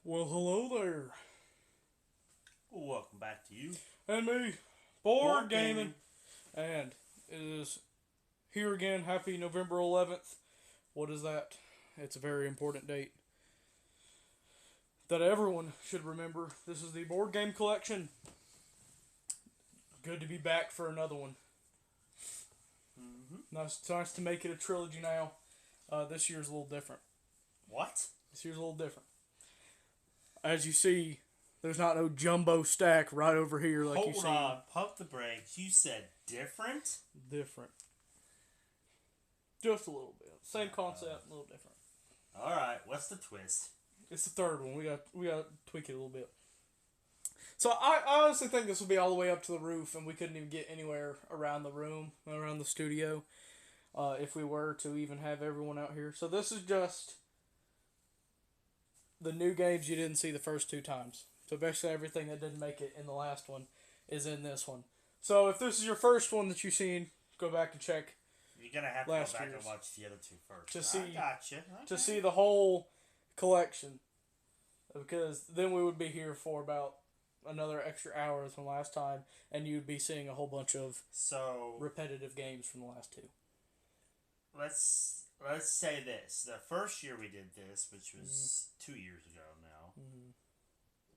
Well, hello there. Welcome back to you. And me, Board Board Gaming. And it is here again. Happy November 11th. What is that? It's a very important date that everyone should remember. This is the board game collection. Good to be back for another one. Nice to make it a trilogy now. This year's a little different. What? This year's a little different. As you see, there's not no jumbo stack right over here like you see. Hold on, pump the brakes. You said different? Different. Just a little bit. Same concept, a little different. Alright, what's the twist? It's the third one. We got to tweak it a little bit. So I honestly think this will be all the way up to the roof, and we couldn't even get anywhere around the room, around the studio, if we were to even have everyone out here. So this is just the new games you didn't see the first two times. So basically everything that didn't make it in the last one is in this one. So if this is your first one that you've seen, go back and check. You're gonna have to go back and watch the other two first. To see, gotcha. Okay. To see the whole collection, because then we would be here for about another extra hours from last time, and you'd be seeing a whole bunch of repetitive games from the last two. Let's say this: the first year we did this, which was 2 years ago now,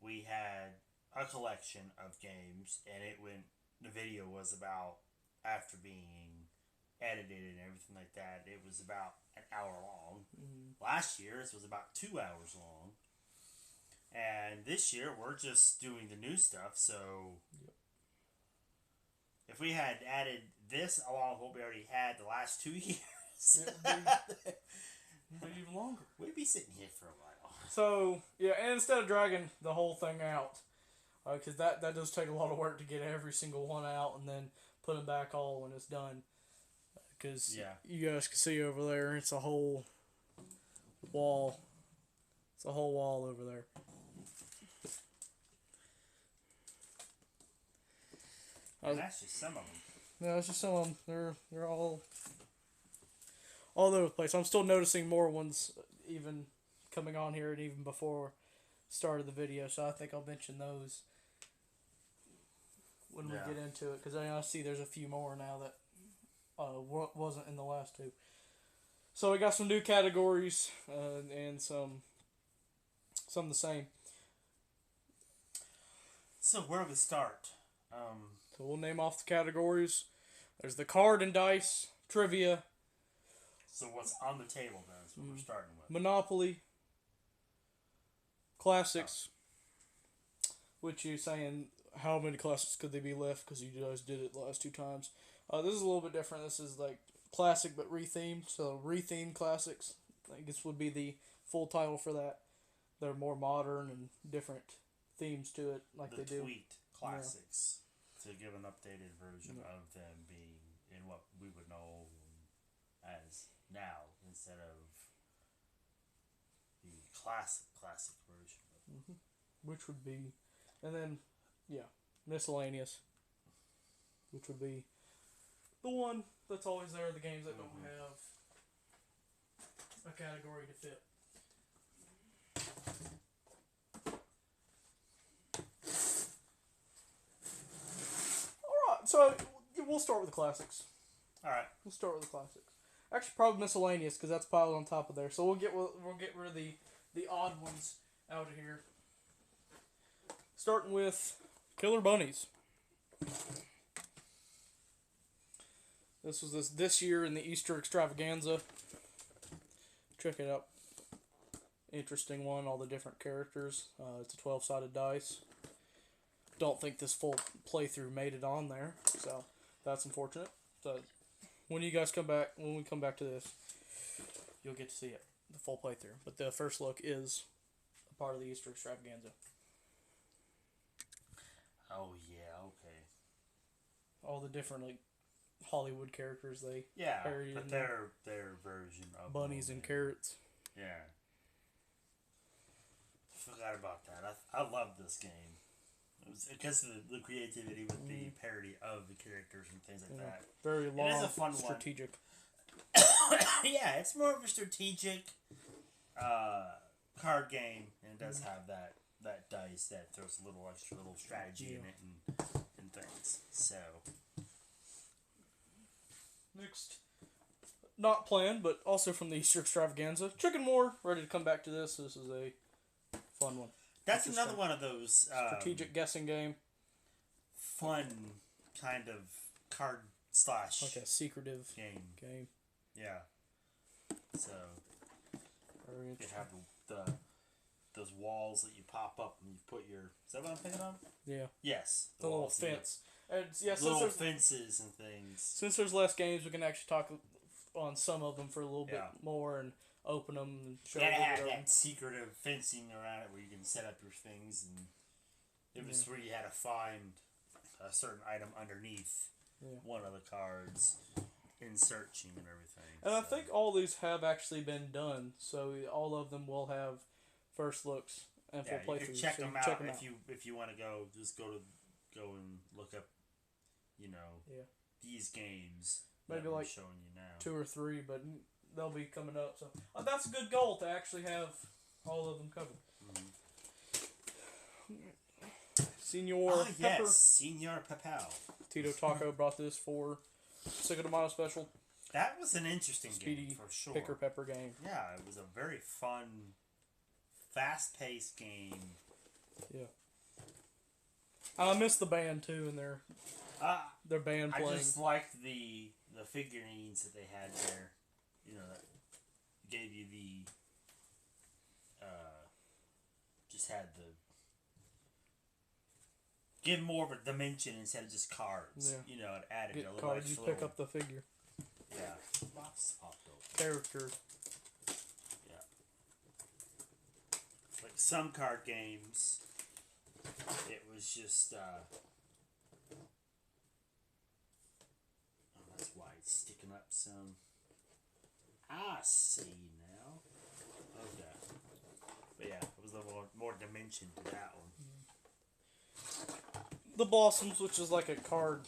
we had a collection of games, and the video was about, after being edited and everything like that, it was about an hour long. Last year it was about 2 hours long, and this year we're just doing the new stuff. So if we had added this along with what we already had the last 2 years, it'd be even longer. We'd be sitting here for a while. So yeah, and instead of dragging the whole thing out, because that does take a lot of work to get every single one out and then put them back all when it's done. Because you guys can see over there, it's a whole wall. It's a whole wall over there. And that's just some of them. No, it's just some of them. They're all over the place. I'm still noticing more ones even coming on here and even before start of the video. So I think I'll mention those when we get into it. Because I see there's a few more now that wasn't in the last two. So we got some new categories and some the same. So where do we start? So we'll name off the categories. There's the card and dice, trivia. So what's on the table then is what we're starting with. Monopoly. Classics. Which you're saying, how many classics could they be left? Because you guys did it the last two times. This is a little bit different. This is like classic but rethemed. So rethemed classics, I guess, would be the full title for that. They're more modern and different themes to it, like they do. The tweaked classics to give an updated version of them being in what we would know as now instead of the classic version. Which would be, and then miscellaneous, which would be the one that's always there, the games that don't have a category to fit. Alright, so we'll start with the classics. Alright. We'll start with the classics. Actually, probably miscellaneous, because that's piled on top of there. So we'll get rid of the odd ones out of here. Starting with Killer Bunnies. This was this year in the Easter extravaganza. Check it out. Interesting one, all the different characters. It's a 12-sided dice. Don't think this full playthrough made it on there, so that's unfortunate. So when we come back to this, you'll get to see it, the full playthrough. But the first look is a part of the Easter extravaganza. Oh yeah, okay. All the different Hollywood characters they parodied but their version of bunnies and carrots. Yeah. Forgot about that. I love this game. It was because of the creativity with the parody of the characters and things like that. Very long, it is a fun strategic. Yeah, it's more of a strategic card game, and it does have that dice that throws a little extra little strategy in it and things. So next, not planned, but also from the Easter Extravaganza, Chicken War. Ready to come back to this. This is a fun one. that's another one of those Strategic guessing game. fun kind of card slash Like a secretive game. Yeah. So very you interesting. have those walls that you pop up and you put your. Is that what I'm thinking of? Yeah. Yes. The little walls and fence. And little fences and things. Since there's less games, we can actually talk on some of them for a little bit Yeah. more and open them and show Yeah, it had them. that secretive fencing around it where you can set up your things, and it was where you had to find a certain item underneath one of the cards in searching and everything. And I think all these have actually been done, so all of them will have first looks and full you playthroughs. can check so them you out can check them if you want to go. Just go and look up, these games. Maybe that I'm like showing you now. 2 or 3, but they'll be coming up. So that's a good goal to actually have all of them covered. Senor Pepper. Yes, Senor Papel. Tito Taco brought this for Cinco de Mayo special. That was an interesting Speedy game for sure. Picker Pepper game. Yeah, it was a very fun, fast-paced game. Yeah. I missed the band too, and their band playing. I just liked the figurines that they had there. That gave you just had give more of a dimension instead of just cards. Yeah. It added Get a little cards, you extra pick up the figure. Yeah. Box popped open. Character. Yeah. Like some card games, it was just that's why it's sticking up some. I see now. Okay. But yeah, it was a little more dimension to that one. The Blossoms, which is like a card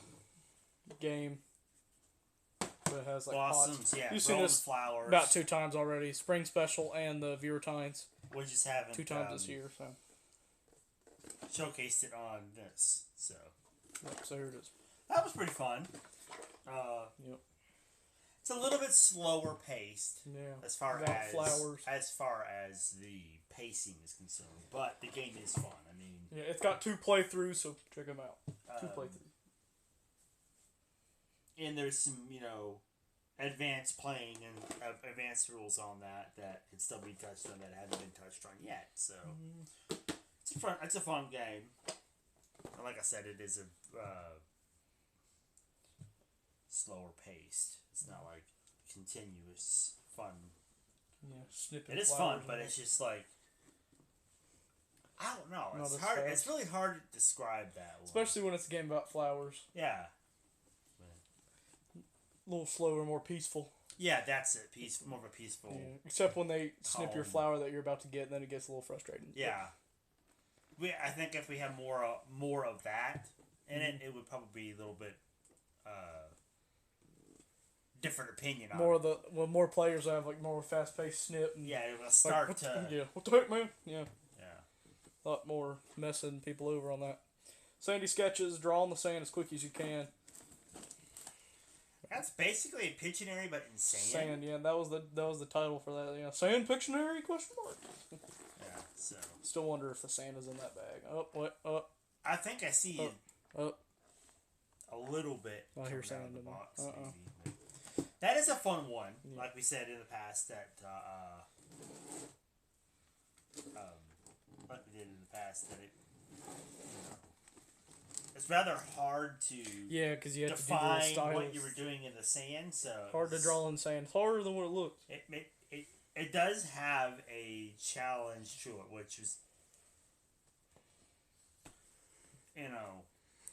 game. But it has like Blossoms, pots. yeah. You've seen Rose this flowers. about 2 times already. Spring Special and the Viewer Tines. We just haven't 2 times this year, so. showcased it on this. So. Yep, so here it is. That was pretty fun. Yep. It's a little bit slower paced. Yeah. As far Without as flowers. as far as the pacing is concerned, but the game is fun. I mean, Yeah, it's got 2 playthroughs, so check them out. 2 playthroughs. And there's some, advanced playing and advanced rules on that can still be touched on that haven't been touched on yet. So it's a fun game. And like I said, it is a slower paced. It's not like continuous fun. Yeah, snipping It is flowers fun, but it's just like I don't know. Not It's as hard. fast. It's really hard to describe that one. especially when it's a game about flowers. Yeah. A little slower, more peaceful. Yeah, that's it. More of a peaceful. Yeah. Except when they snip your Calm. flower that you're about to get, then it gets a little frustrating. Yeah. I think if we had more of that in it, it would probably be a little bit different opinion on More it. of the more players have like more fast paced snip. And Yeah, it will like, start what, to. yeah, what the heck, man? Yeah, Yeah. a lot more messing people over on that. Sandy sketches, draw on the sand as quick as you can. That's basically a Pictionary, but in sand. Sand, yeah, that was the title for that. Yeah, Sand Pictionary? Question mark. Yeah. So. Still wonder if the sand is in that bag. Oh, what? Oh, I think I see oh. a little bit I hear coming out sand of the in there. box. Maybe. That is a fun one. Like we said in the past, like we did in the past, that it's rather hard to Yeah, because you have to do define the styles. what you were doing in the sand. So Hard to draw in sand. It's harder than what it looks. It does have a challenge to it, which is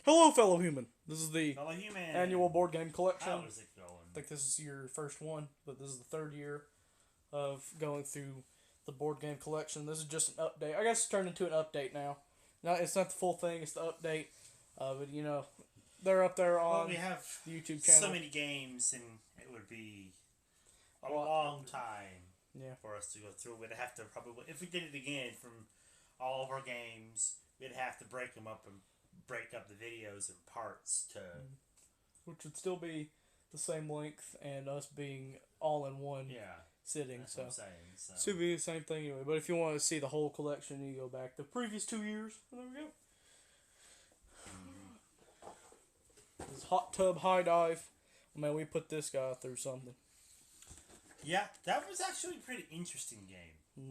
Hello, fellow human. This is the fellow human annual board game collection. How is it going? I think this is your first one, but this is the 3rd year of going through the board game collection. This is just an update. I guess it's turned into an update now. It's not the full thing, it's the update. But, they're up there on we have the YouTube channel. so many games, and it would be a long time Yeah. For us to go through. We'd have to probably, if we did it again from all of our games, we'd have to break them up and break up the videos in parts to. Which would still be the same length and us being all in one sitting. That's so what I'm saying. So. Should be the same thing anyway. But if you want to see the whole collection, you go back the previous 2 years. There we go. This hot tub high dive. Man, we put this guy through something. Yeah, that was actually a pretty interesting game.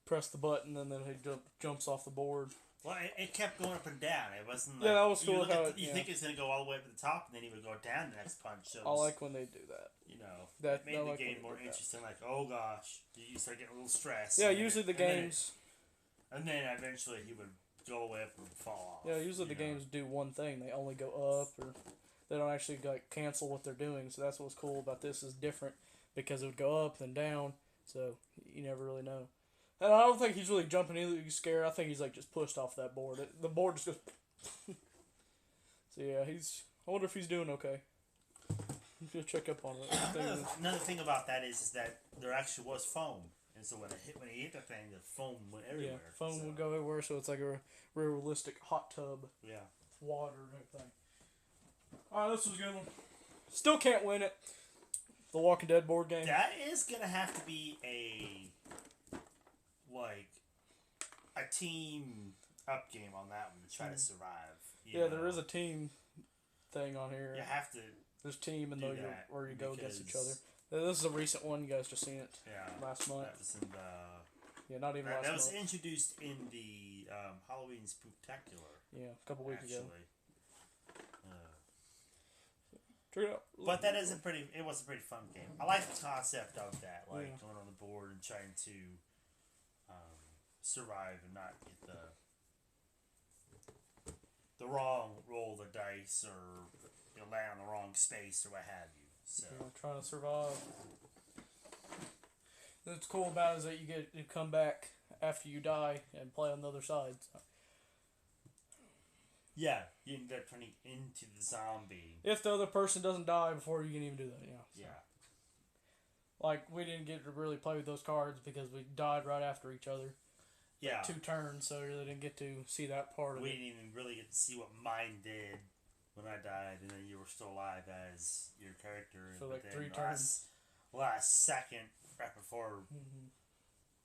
Press the button and then he jumps off the board. Well, it kept going up and down. It wasn't like... Yeah, that was cool. You think it's going to go all the way up to the top and then he would go down the next punch. So I like when they do that. You know, it made the game more interesting. Like, oh gosh, you start getting a little stressed. Yeah, usually the games... And then eventually he would go away and fall off. Yeah, usually the games do one thing. They only go up or... They don't actually like cancel what they're doing, so that's what's cool about this is different because it would go up then down, so you never really know. And I don't think he's really jumping either. He's scared. I think he's like just pushed off that board. The board just goes. So yeah, I wonder if he's doing okay. I'm gonna check up on it. Another thing about that is that there actually was foam, and so when he hit the thing, the foam went everywhere. Yeah, foam would go everywhere, so it's like a realistic hot tub. Yeah, water and everything. Alright, this was a good one. Still can't win it. The Walking Dead board game. That is gonna have to be a team up game on that one to try to survive. Yeah, there is a team thing on here. You have to. There's team and where you go against each other. This is a recent one. You guys just seen it. Last month. That was in the. Not even last month. That was introduced in the Halloween Spooktacular. Yeah, a couple weeks ago. But it was a pretty fun game. I like the concept of that, going on the board and trying to survive and not get the wrong roll of the dice or land on the wrong space or what have you. So trying to survive. What's cool about it is that you come back after you die and play on the other side. So. Yeah, you end up turning into the zombie. If the other person doesn't die before you can even do that, So. Yeah. Like, we didn't get to really play with those cards because we died right after each other. Yeah. 2 turns, so we really didn't get to see that part of it. We didn't even really get to see what mine did when I died, and then you were still alive as your character. So, like, 3 turns. Last second, right before,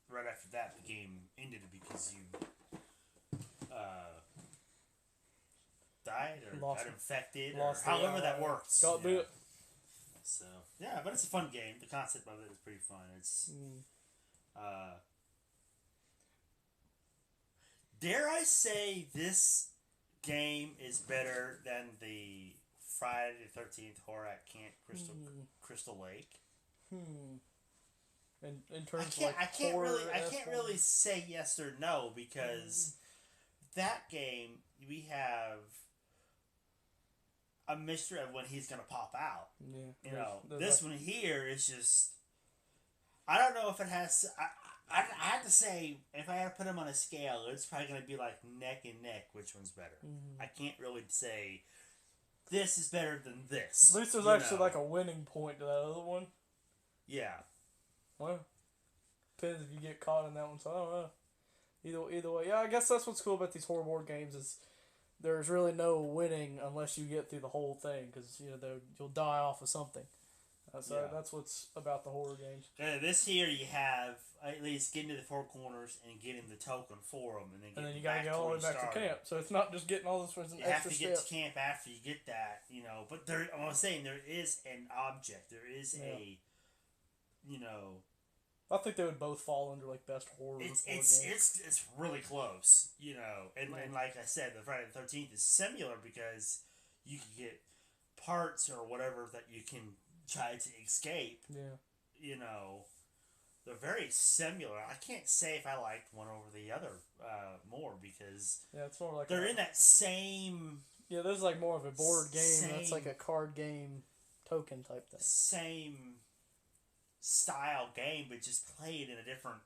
right after that, the game ended because you died or got infected or however that works. Got bit. So yeah, but it's a fun game. The concept of it is pretty fun. It's dare I say this game is better than the Friday the 13th Horror at Camp Crystal Lake. In terms of I can't really say yes or no because that game we have a mystery of when he's gonna pop out. Yeah. This one here is just. I don't know if it has. I have to say, if I had to put them on a scale, it's probably gonna be like neck and neck. Which one's better? I can't really say. This is better than this. At least there's actually like a winning point to that other one. Yeah. Well, depends if you get caught in that one. So I don't know. Either way, yeah. I guess that's what's cool about these horror board games is. There's really no winning unless you get through the whole thing because you'll die off of something. So that's what's about the horror games. This here you have at least get into the 4 corners and get him the token for them, and then you gotta go all the way back to camp. So it's not just getting all this for some extra steps. You have to get to camp after you get that, But I'm saying there is an object. There is a, I think they would both fall under like best horror. It's really close, and like I said, the Friday the 13th is similar because you can get parts or whatever that you can try to escape. Yeah. They're very similar. I can't say if I liked one over the other more because it's more like they're in that same. Yeah, this is like more of a board game. That's like a card game token type thing. Same style game, but just played in a different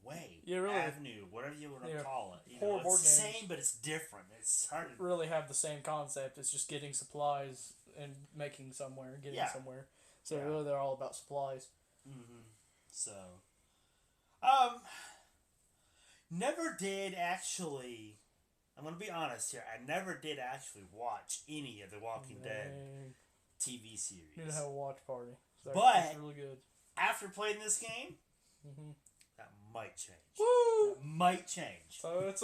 way. really, avenue, whatever you want to call it. Horror It's board the games same, but it's different. It's hard to really have the same concept. It's just getting supplies and making somewhere, getting somewhere. So really, they're all about supplies. Mm-hmm. So, never did actually. I'm gonna be honest here. I never did actually watch any of the Walking Dead TV series. You didn't have a watch party, but it's really good. After playing this game, that might change. Woo! That might change. So it's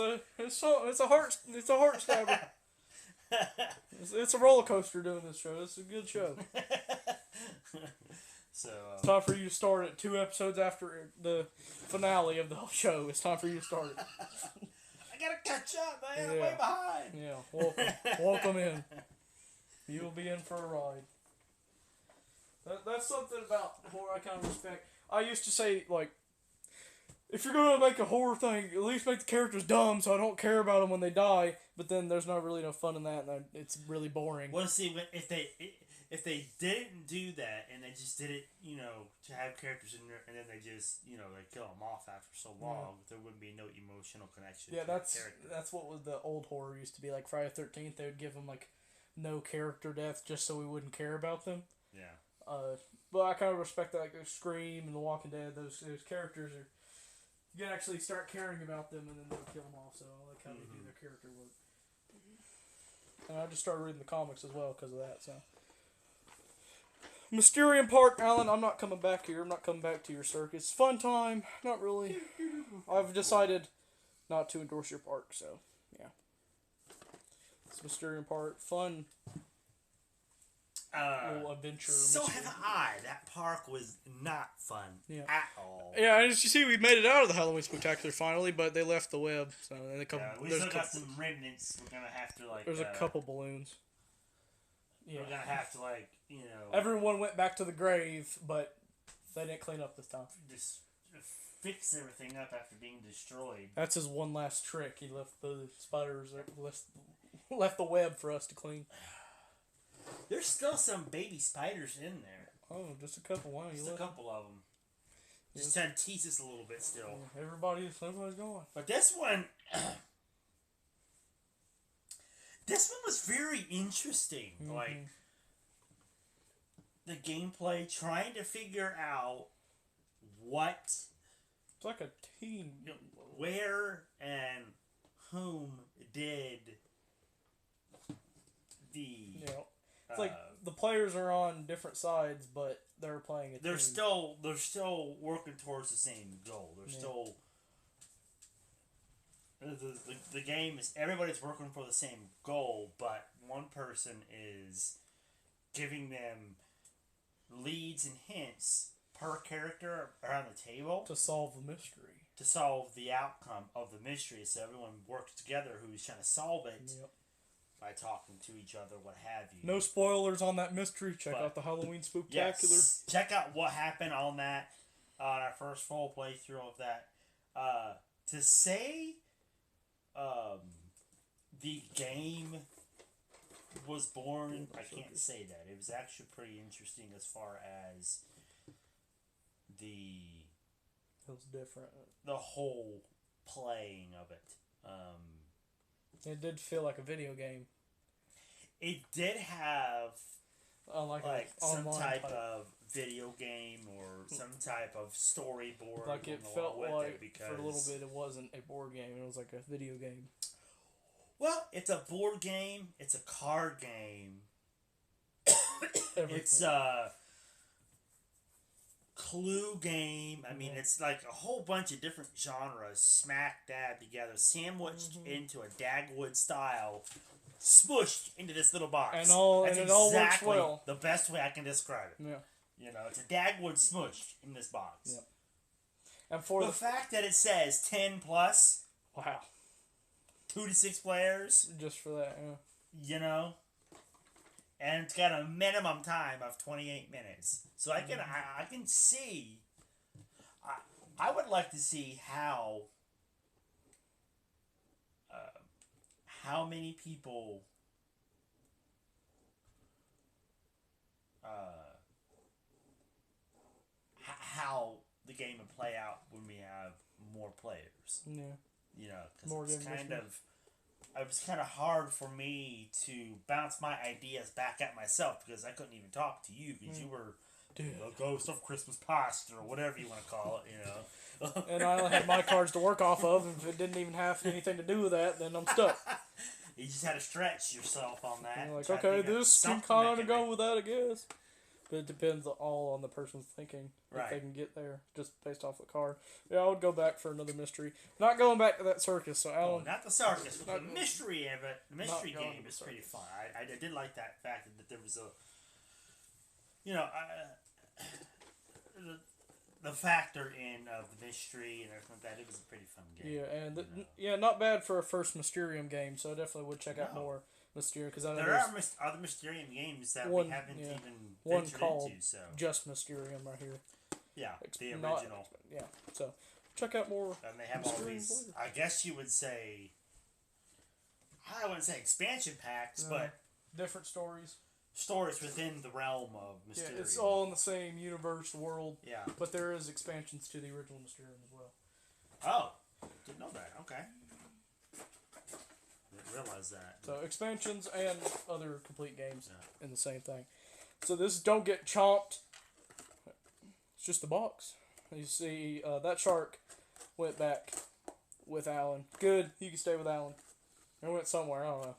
a heart stabber. It's a roller coaster doing this show. It's a good show. So it's time for you to start it 2 episodes after the finale of the whole show. It's time for you to start it. I gotta catch up, man. I'm way behind. Yeah, welcome in. You will be in for a ride. That's something about horror I kind of respect. I used to say, like, if you're going to make a horror thing, at least make the characters dumb so I don't care about them when they die. But then there's not really no fun in that, and it's really boring. Well, see, if they didn't do that, and they just did it, to have characters in there, and then they just, they kill them off after so long, there wouldn't be no emotional connection to the character. That's what was the old horror used to be. Like Friday the 13th, they would give them, like, no character death just so we wouldn't care about them. Yeah. But I kind of respect that, like Scream and The Walking Dead. Those characters are, you can actually start caring about them, and then they'll kill them off. So I like how they do their character work. And I just started reading the comics as well because of that. So Mysterium Park, Alan. I'm not coming back here. I'm not coming back to your circus. Fun time, not really. I've decided not to endorse your park. So yeah, it's Mysterium Park, fun. Little adventure. So have I. That park was not fun at all. Yeah, as you see, we made it out of the Halloween Spectacular finally, but they left the web. So we still got some remnants. We're gonna have to There's a couple balloons. Yeah. We're gonna have to Everyone went back to the grave, but they didn't clean up this time. Just fix everything up after being destroyed. That's his one last trick. He left the spiders, left the web for us to clean. There's still some baby spiders in there. Oh, just a couple. Wow, just a couple of them. Just trying to tease us a little bit still. Yeah, everybody's going. But this one, was very interesting. Like the gameplay, trying to figure out what. It's like a team. Where and whom did the. It's like the players are on different sides, but they're playing a team. They're still working towards the same goal. They're still the game is everybody's working for the same goal, but one person is giving them leads and hints per character around the table to solve the mystery, to solve the outcome of the mystery. So everyone works together who's trying to solve it. Yep. By talking to each other, what have you. No spoilers on that mystery. Check out the Halloween Spooktacular. Yes, check out what happened on that, on our first full playthrough of that. To say the game was born, I can't say that. It was actually pretty interesting as far as it was different. The whole playing of it. It did feel like a video game. It did have like some type of video game or some type of storyboard. Like it felt like for a little bit it wasn't a board game. It was like a video game. Well, it's a board game. It's a card game. It's a clue game. I mean, it's like a whole bunch of different genres smack dab together, sandwiched into a Dagwood style, smushed into this little box. That's it all works well. The best way I can describe it. Yeah. It's a Dagwood smushed in this box. Yeah. And for the fact that it says 10 plus. Wow. 2 to 6 players. Just for that, yeah. And it's got a minimum time of 28 minutes. So I can see. I would like to see how many people how the game would play out when we have more players. Yeah. You know, because it was kind of hard for me to bounce my ideas back at myself because I couldn't even talk to you because you were the ghost of Christmas past or whatever you want to call it, you know. And I only had my cards to work off of, and if it didn't even have anything to do with that, then I'm stuck. You just had to stretch yourself on that. And like, okay, this can kind of go with that, I guess. But it depends all on the person's thinking if they can get there just based off the card. Yeah, I would go back for another mystery. Not going back to that circus. So Alan, not the circus, but the mystery of it. The mystery game is pretty fun. I did like that fact that there was a, you know, the factor in of the mystery and everything like that. It was a pretty fun game. Yeah, and not bad for a first Mysterium game. So I definitely would check out more Mysterium because there are other Mysterium games that we haven't even ventured into. So just Mysterium right here. Yeah, the original. So check out more. And they have all these. I guess you would say. I wouldn't say expansion packs, but different stories. Stories within the realm of Mysterium. Yeah, it's all in the same universe world. Yeah, but there is expansions to the original Mysterium as well. Oh, didn't know that. Okay. Realize that. So expansions and other complete games in the same thing. So this don't get chomped. It's just the box. You see that shark went back with Alan. Good, you can stay with Alan. It went somewhere. I don't know.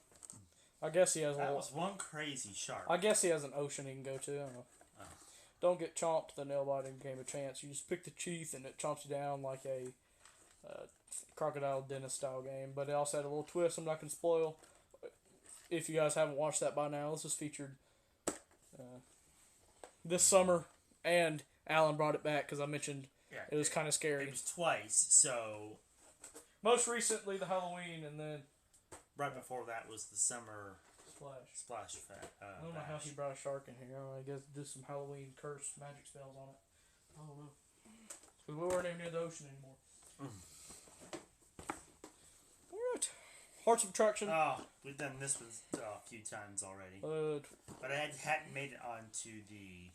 I guess he has that was one crazy shark. I guess he has an ocean he can go to. I don't know. Oh. Don't get chomped. The nail biting game a chance. You just pick the teeth and it chomps you down like a crocodile dentist style game, but it also had a little twist I'm not going to spoil. If you guys haven't watched that by now, this was featured this summer, and Alan brought it back because I mentioned it was kind of scary. It was twice, so... Most recently, the Halloween, and then... Right before that was the summer... Splash I don't know how he brought a shark in here. I guess do some Halloween curse magic spells on it. I don't know. Because we weren't even near the ocean anymore. Alright. Hearts of Attraction. Oh, we've done this one a few times already. But I hadn't made it onto the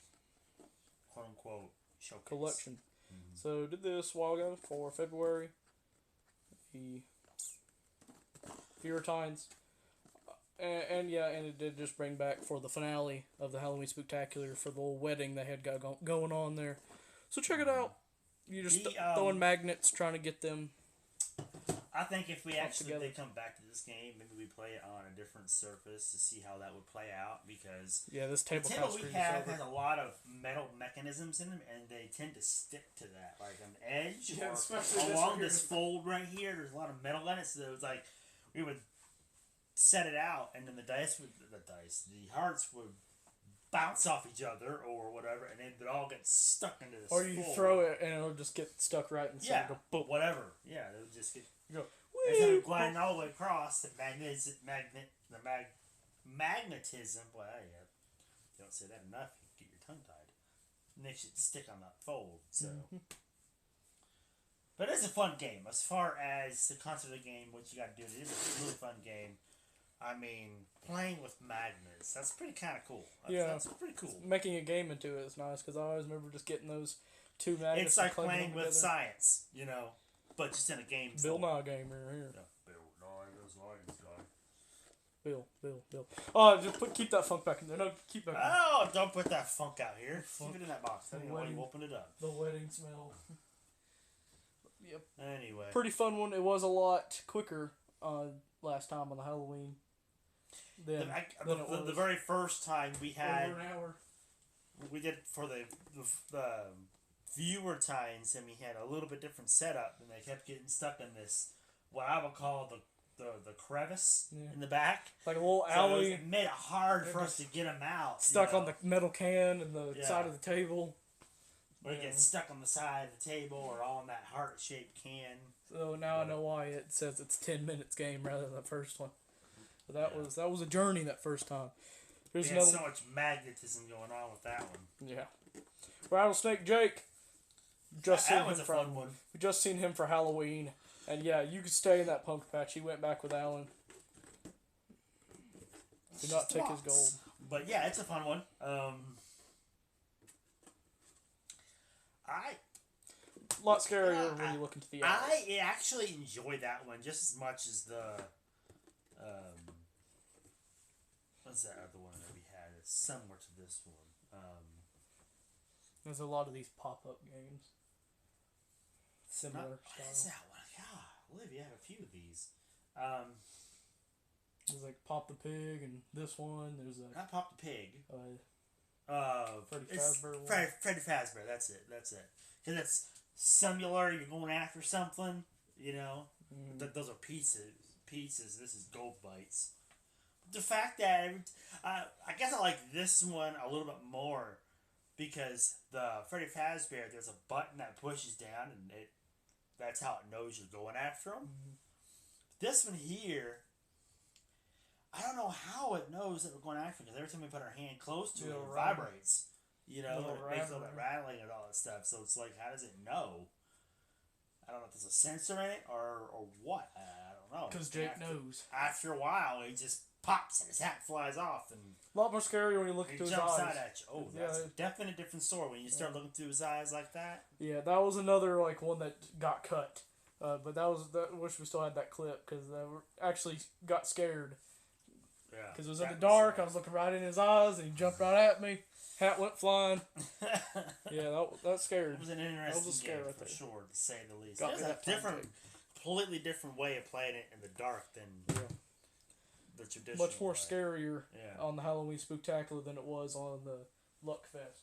quote-unquote showcase. Collection. Mm-hmm. So did this a while ago for February. The Furtines. And it did just bring back for the finale of the Halloween Spooktacular for the little wedding they had going on there. So check it out. You just throwing magnets, trying to get them. I think if we they come back to this game, maybe we play it on a different surface to see how that would play out because this table we have has a lot of metal mechanisms in them, and they tend to stick to that, like an edge or along this fold right here. There's a lot of metal in it, so it was like we would set it out, and then the hearts would bounce off each other or whatever, and it would all get stuck into this. Or you throw it and it'll just get stuck right inside. Yeah, but whatever. Yeah, it would just get. Instead of gliding all the way across, the magnetism. Well, yeah, you don't say that enough. You get your tongue tied. It makes it stick on that fold. So, but it's a fun game. As far as the concept of the game, what you got to do, it is a really fun game. I mean, playing with magnets, that's pretty kind of cool. That's pretty cool. Making a game into it is nice, because I always remember just getting those two magnets. It's like playing with science, you know, but just in a game Bill Nye game right here. Yeah, Bill Nye, the science guy. Bill. Oh, just keep that funk back in there. No, keep back in there. Oh, don't put that funk out here. Keep it in that box. Then you open it up. The wedding smell. Yep. Anyway. Pretty fun one. It was a lot quicker last time on the Halloween. The very first time we had over an hour. We did for the viewer times, and we had a little bit different setup, and they kept getting stuck in this what I would call the crevice in the back, like a little alley. It made it hard for us to get them out. Stuck on the metal can and the side of the table. Or get stuck on the side of the table or on that heart-shaped can. So now I know why it says it's 10 minutes game rather than the first one. So that was a journey that first time. There's so much magnetism going on with that one. Yeah. Rattlesnake Jake. That was a fun one. We just seen him for Halloween. And yeah, you could stay in that pumpkin patch. He went back with Alan. Did not take his gold. But yeah, it's a fun one. a lot scarier when you look into the eyes. I actually enjoy that one just as much as the what's that other one that we had? It's similar to this one. There's a lot of these pop-up games. Similar what is that one? God, Olivia had a few of these. There's like Pop the Pig and this one. There's a not Pop the Pig. Freddy Fazbear one. Freddy Fazbear. That's it. Because it's similar. You're going after something. You know, those are pieces. This is gold bites. The fact that I guess I like this one a little bit more because the Freddy Fazbear, there's a button that pushes down and that's how it knows you're going after them. This one here, I don't know how it knows that we're going after it because every time we put our hand close to it, it vibrates. You know, it makes all that rattling and all that stuff. So it's like, how does it know? I don't know if there's a sensor in it or what. I don't know. Because Jake knows. After a while, he just pops and his hat flies off and a lot more scary when you look into his eyes. He jumps out at you. Oh, that's a definite different story when you start looking through his eyes like that. Yeah, that was another like one that got cut. But I wish we still had that clip because I actually got scared. Yeah. Because it was in the dark. I was looking right in his eyes and he jumped right at me. Hat went flying. Yeah, that scared. It was an interesting game right for sure, to say the least. There's a completely different way of playing it in the dark than the traditional. Much more scarier on the Halloween Spooktacular than it was on the Luck Fest.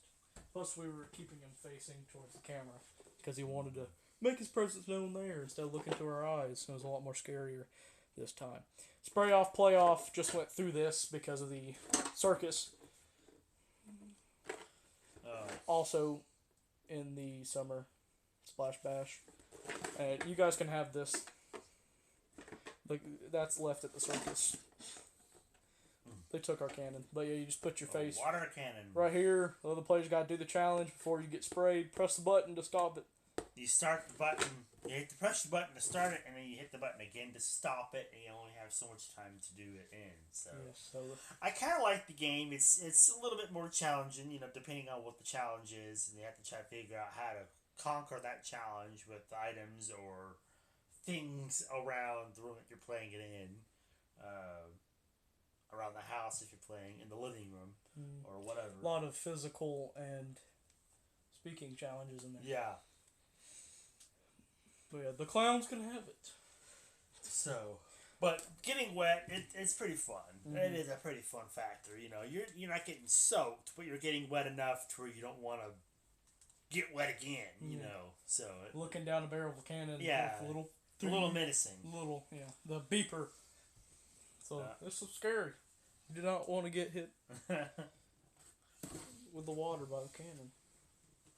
Plus, we were keeping him facing towards the camera because he wanted to make his presence known there instead of looking to our eyes. So it was a lot more scarier this time. Spray Off Playoff just went through this because of the circus. Also in the summer Splash Bash. And you guys can have this. That's left at the circus. They took our cannon. But yeah, you just put your face water cannon right here. The other players got to do the challenge before you get sprayed. Press the button to stop it. You start the button. You hit to press the button to start it, and then you hit the button again to stop it, and you only have so much time to do it in. So, I kind of like the game. It's a little bit more challenging, you know, depending on what the challenge is, and you have to try to figure out how to conquer that challenge with items or things around the room that you're playing it in, around the house if you're playing in the living room or whatever. A lot of physical and speaking challenges in there. Yeah. But yeah, the clowns can have it. So, but getting wet, it's pretty fun. It is a pretty fun factor. You know, you're not getting soaked, but you're getting wet enough to where you don't want to get wet again. You know, so looking down a barrel of a cannon. Yeah, with a little menacing. The beeper. So this is scary. You do not want to get hit with the water by the cannon.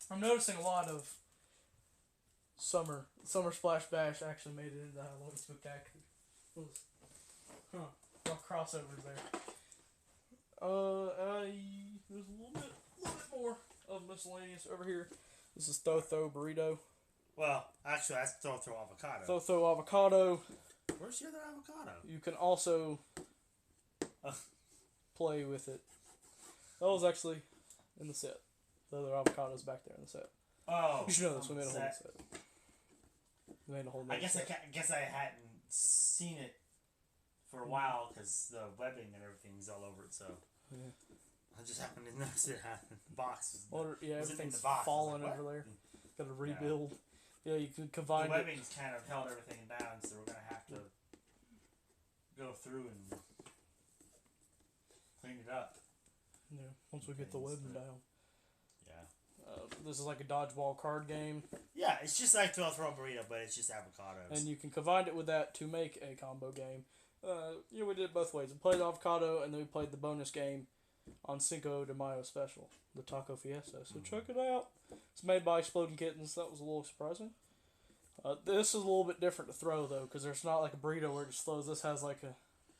I'm noticing a lot of Summer Splash Bash actually made it into the Halloween Spectacular. A lot of crossovers there. There's a little bit more of miscellaneous over here. This is Throw Burrito. Well, actually, that's Throw Avocado. Throw Avocado. Where's the other avocado? You can also play with it. That was actually in the set. The other avocado's back there in the set. Oh, you should know this. We made a whole set. I guess I hadn't seen it for a while because the webbing and everything's all over it. So I just happened to notice it happened. The box everything's falling over there. Got to rebuild. Yeah, you can combine. The webbing's kind of held everything down, so we're gonna have to go through and clean it up. Yeah, once we get the webbing down. Yeah. This is like a dodgeball card game. Yeah, it's just like Throw Burrito, but it's just avocados. And you can combine it with that to make a combo game. We did it both ways. We played avocado, and then we played the bonus game on Cinco de Mayo special, the Taco Fiesta. So check it out. It's made by Exploding Kittens. That was a little surprising. This is a little bit different to throw, though, because there's not like a burrito where it just flows. This has like a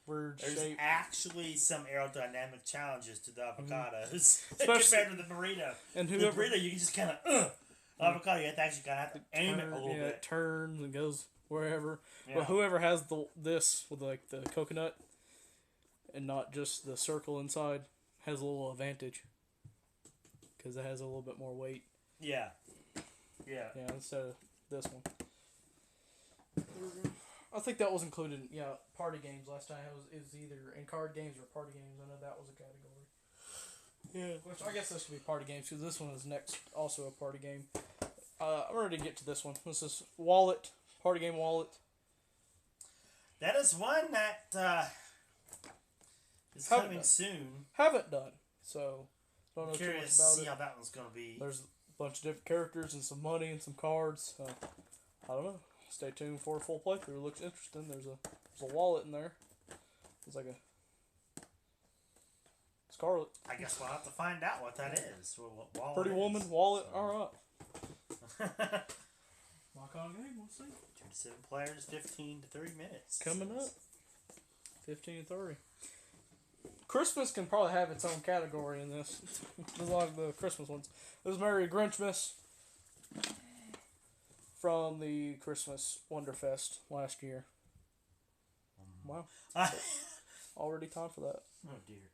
weird shape. There's actually some aerodynamic challenges to the avocados compared to the burrito. And the burrito, you can just kind of avocado. You have to aim it a little bit. It turns and goes wherever. Yeah. But whoever has this with like the coconut and not just the circle inside has a little advantage because it has a little bit more weight. Yeah. Yeah. Instead of this one. I think that was included in, party games last time. It was either in card games or party games. I know that was a category. Yeah. Which I guess this could be party games because this one is next, also a party game. I'm ready to get to this one. This is Wallet, party game Wallet. That is one that is coming soon. Haven't done, so don't know I'm curious too much about to see it. how that one's going to be. There's a bunch of different characters and some money and some cards. I don't know. Stay tuned for a full playthrough. It looks interesting. There's a wallet in there. It's like a Scarlet. I guess we'll have to find out what that is. What wallet Pretty is. woman wallet. So. All right. Lock on game. We'll see. 27 players, 15 to 30 minutes. Coming up. 15 to 30. Christmas can probably have its own category in this. There's a lot of the Christmas ones. There's Merry Grinchmas from the Christmas Wonderfest last year. Wow. Already time for that. Oh dear.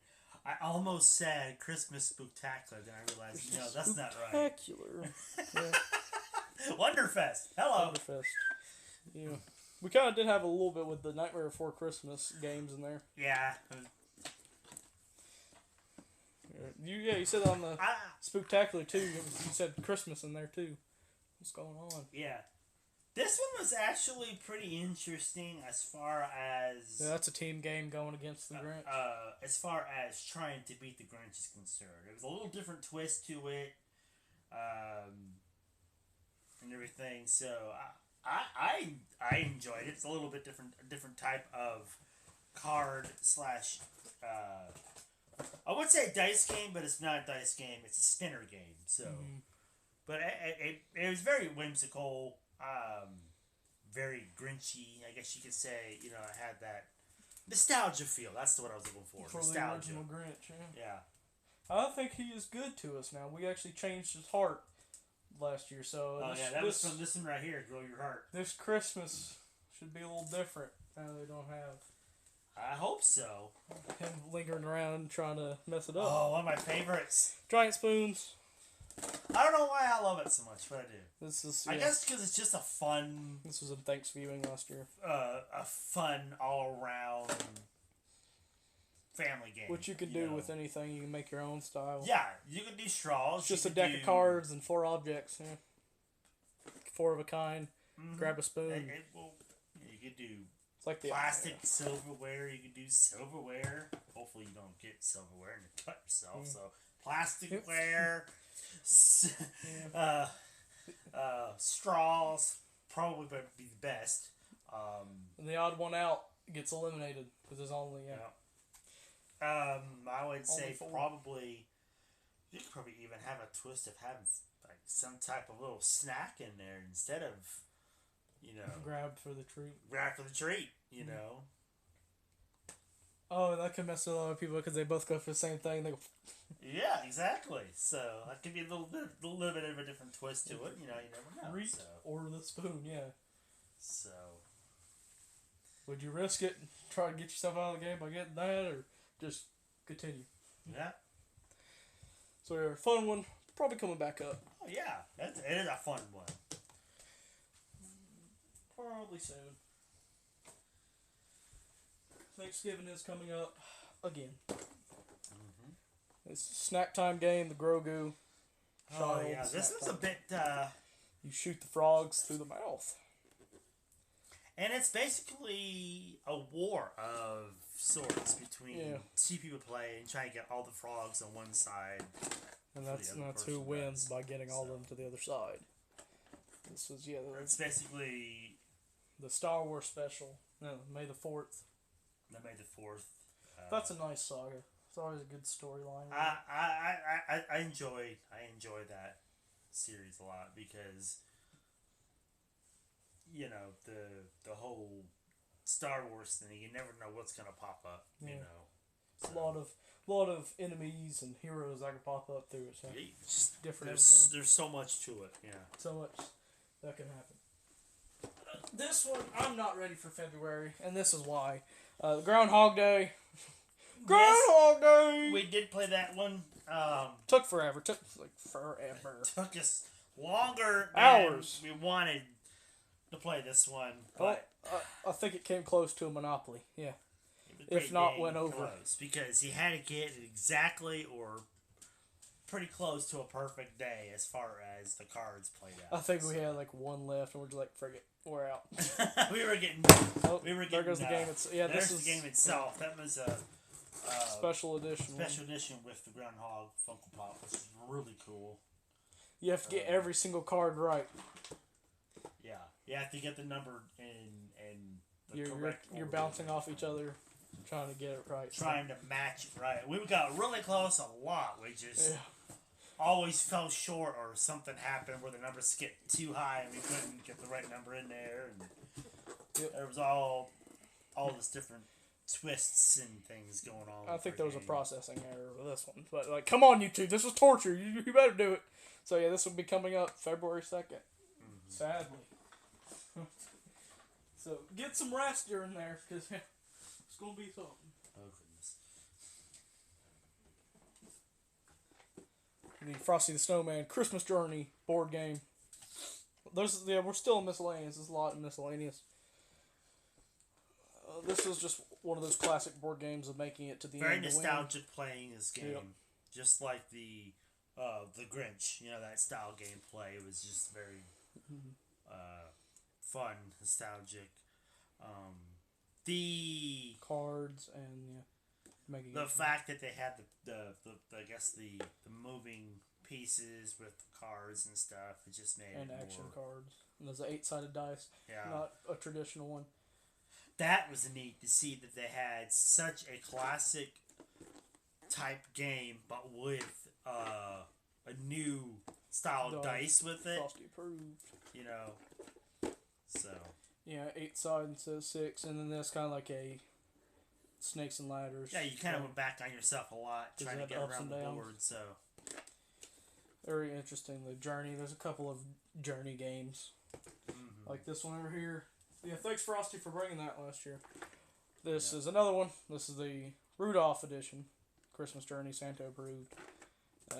I almost said Christmas Spooktacular, then I realized, no, that's not right. Spectacular. Yeah. Wonderfest. Hello. Wonderfest. Yeah. We kind of did have a little bit with the Nightmare Before Christmas games in there. Yeah. You said on the Spooktacular too. You said Christmas in there too. What's going on? Yeah. This one was actually pretty interesting as far as... Yeah, that's a team game going against the Grinch. As far as trying to beat the Grinch is concerned. It was a little different twist to it. And everything. So, I enjoyed it. It's a little bit different type of card slash... I would say dice game, but it's not a dice game. It's a spinner game. So... Mm-hmm. But it was very whimsical, very Grinchy, I guess you could say. You know, it had that nostalgia feel. That's what I was looking for. Nostalgia. The original Grinch, yeah. I think he is good to us now. We actually changed his heart last year, so... that was from this one right here, Grow Your Heart. This Christmas should be a little different now they don't have... I hope so. Him lingering around trying to mess it up. Oh, one of my favorites. Giant spoons. I don't know why I love it so much, but I do. This is. I guess because it's just a fun. This was in Thanksgiving last year. A fun all around family game. Which you can do with anything. You can make your own style. Yeah, you can do straws. It's just a deck of cards and 4 objects. Yeah. 4 of a kind. Mm-hmm. Grab a spoon. You could do. It's like the plastic silverware. You could do silverware. Hopefully you don't get silverware and you cut yourself. So plasticware. Straws probably would be the best. And the odd one out gets eliminated because there's only I would say probably you could probably even have a twist of having like some type of little snack in there instead of grab for the treat. You know. Oh, that could mess with a lot of people because they both go for the same thing. They go. Yeah, exactly. So that could be a little bit of a different twist to it. You know, you never know. Reach or the spoon, yeah. So, would you risk it and try to get yourself out of the game by getting that, or just continue? Yeah. So a fun one, probably coming back up. Oh yeah, it is a fun one. Probably soon. Thanksgiving is coming up again. Mm-hmm. It's a snack time game, the Grogu. Oh yeah, this is a bit... You shoot the frogs through the mouth. And it's basically a war of sorts between 2 people playing, trying to get all the frogs on one side. And that's who wins by getting all of them to the other side. This was, it's basically... the Star Wars special. No, May the 4th. May the 4th. That's a nice saga. It's always a good storyline. I enjoy that series a lot because the whole Star Wars thing, you never know what's gonna pop up. You know, so. A lot of enemies and heroes that can pop up through it. So just different. There's so much to it. Yeah, so much that can happen. This one, I'm not ready for February, and this is why. Groundhog Day. Groundhog Day! We did play that one. Took forever. Took forever. Took us longer hours. than we wanted. to play this one, Well, but I think it came close to a Monopoly. Yeah. it was If pretty not, dang went over. close, because you had to get it exactly or pretty close to a perfect day as far as the cards played out. I think we had like one left, and we're just like, "Frick it, we're out." we were getting. Oh, We were getting. there goes the game. Yeah, there's this is the game itself. That was a special edition. special edition with the Groundhog Funko Pop, which is really cool. You have to get every single card right. Yeah, you have to get the number in the correct. You're order. bouncing off each other, trying to get it right. Trying to match it right. We got really close a lot. We just always fell short, or something happened where the numbers skipped too high and we couldn't get the right number in there. And there was all this different twists and things going on. I think there was a processing error with this one, but like, come on, you two, this is torture. You better do it. So yeah, this will be coming up February 2nd. Mm-hmm. Sadly. So get some rest during there, because it's gonna be something. Oh goodness. The Frosty the Snowman Christmas Journey board game. We're still in miscellaneous. There's a lot in miscellaneous. This is just one of those classic board games of making it to the Very end. Very nostalgic playing this game, just like the Grinch. You know, that style gameplay. It was just very fun, nostalgic. The cards and making the fact that they had the I guess the moving pieces with cards and stuff, it just made and it action more, cards. And there's an 8-sided dice, not a traditional one. That was neat to see that they had such a classic type game, but with a new style dice with it. Frosty approved. You know, so. Yeah, 8-sided instead of 6, and then that's kind of like a snakes and ladders. Yeah, you kind of went back on yourself a lot trying to get around the board. So very interesting. The Journey. There's a couple of Journey games, like this one over here. Yeah, thanks Frosty for bringing that last year. This is another one. This is the Rudolph edition, Christmas Journey, Santa approved.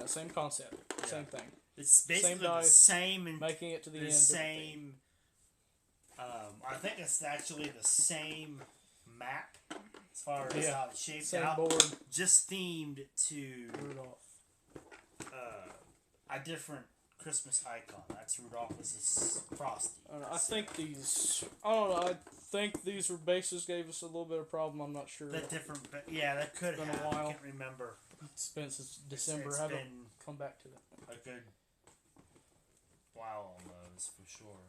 Same concept, same thing. It's basically same dice, the same, and making it to the end. Same. I think it's actually the same map as far as how it's shaped same out. Board. Just themed to Rudolph. A different Christmas icon. That's Rudolph as Frosty. I think these. I don't know. I think these were bases gave us a little bit of problem. I'm not sure. That different, yeah, that could have. Been a while. I can't remember. It's been since December. It's Haven't been come back to that. a good while on those for sure.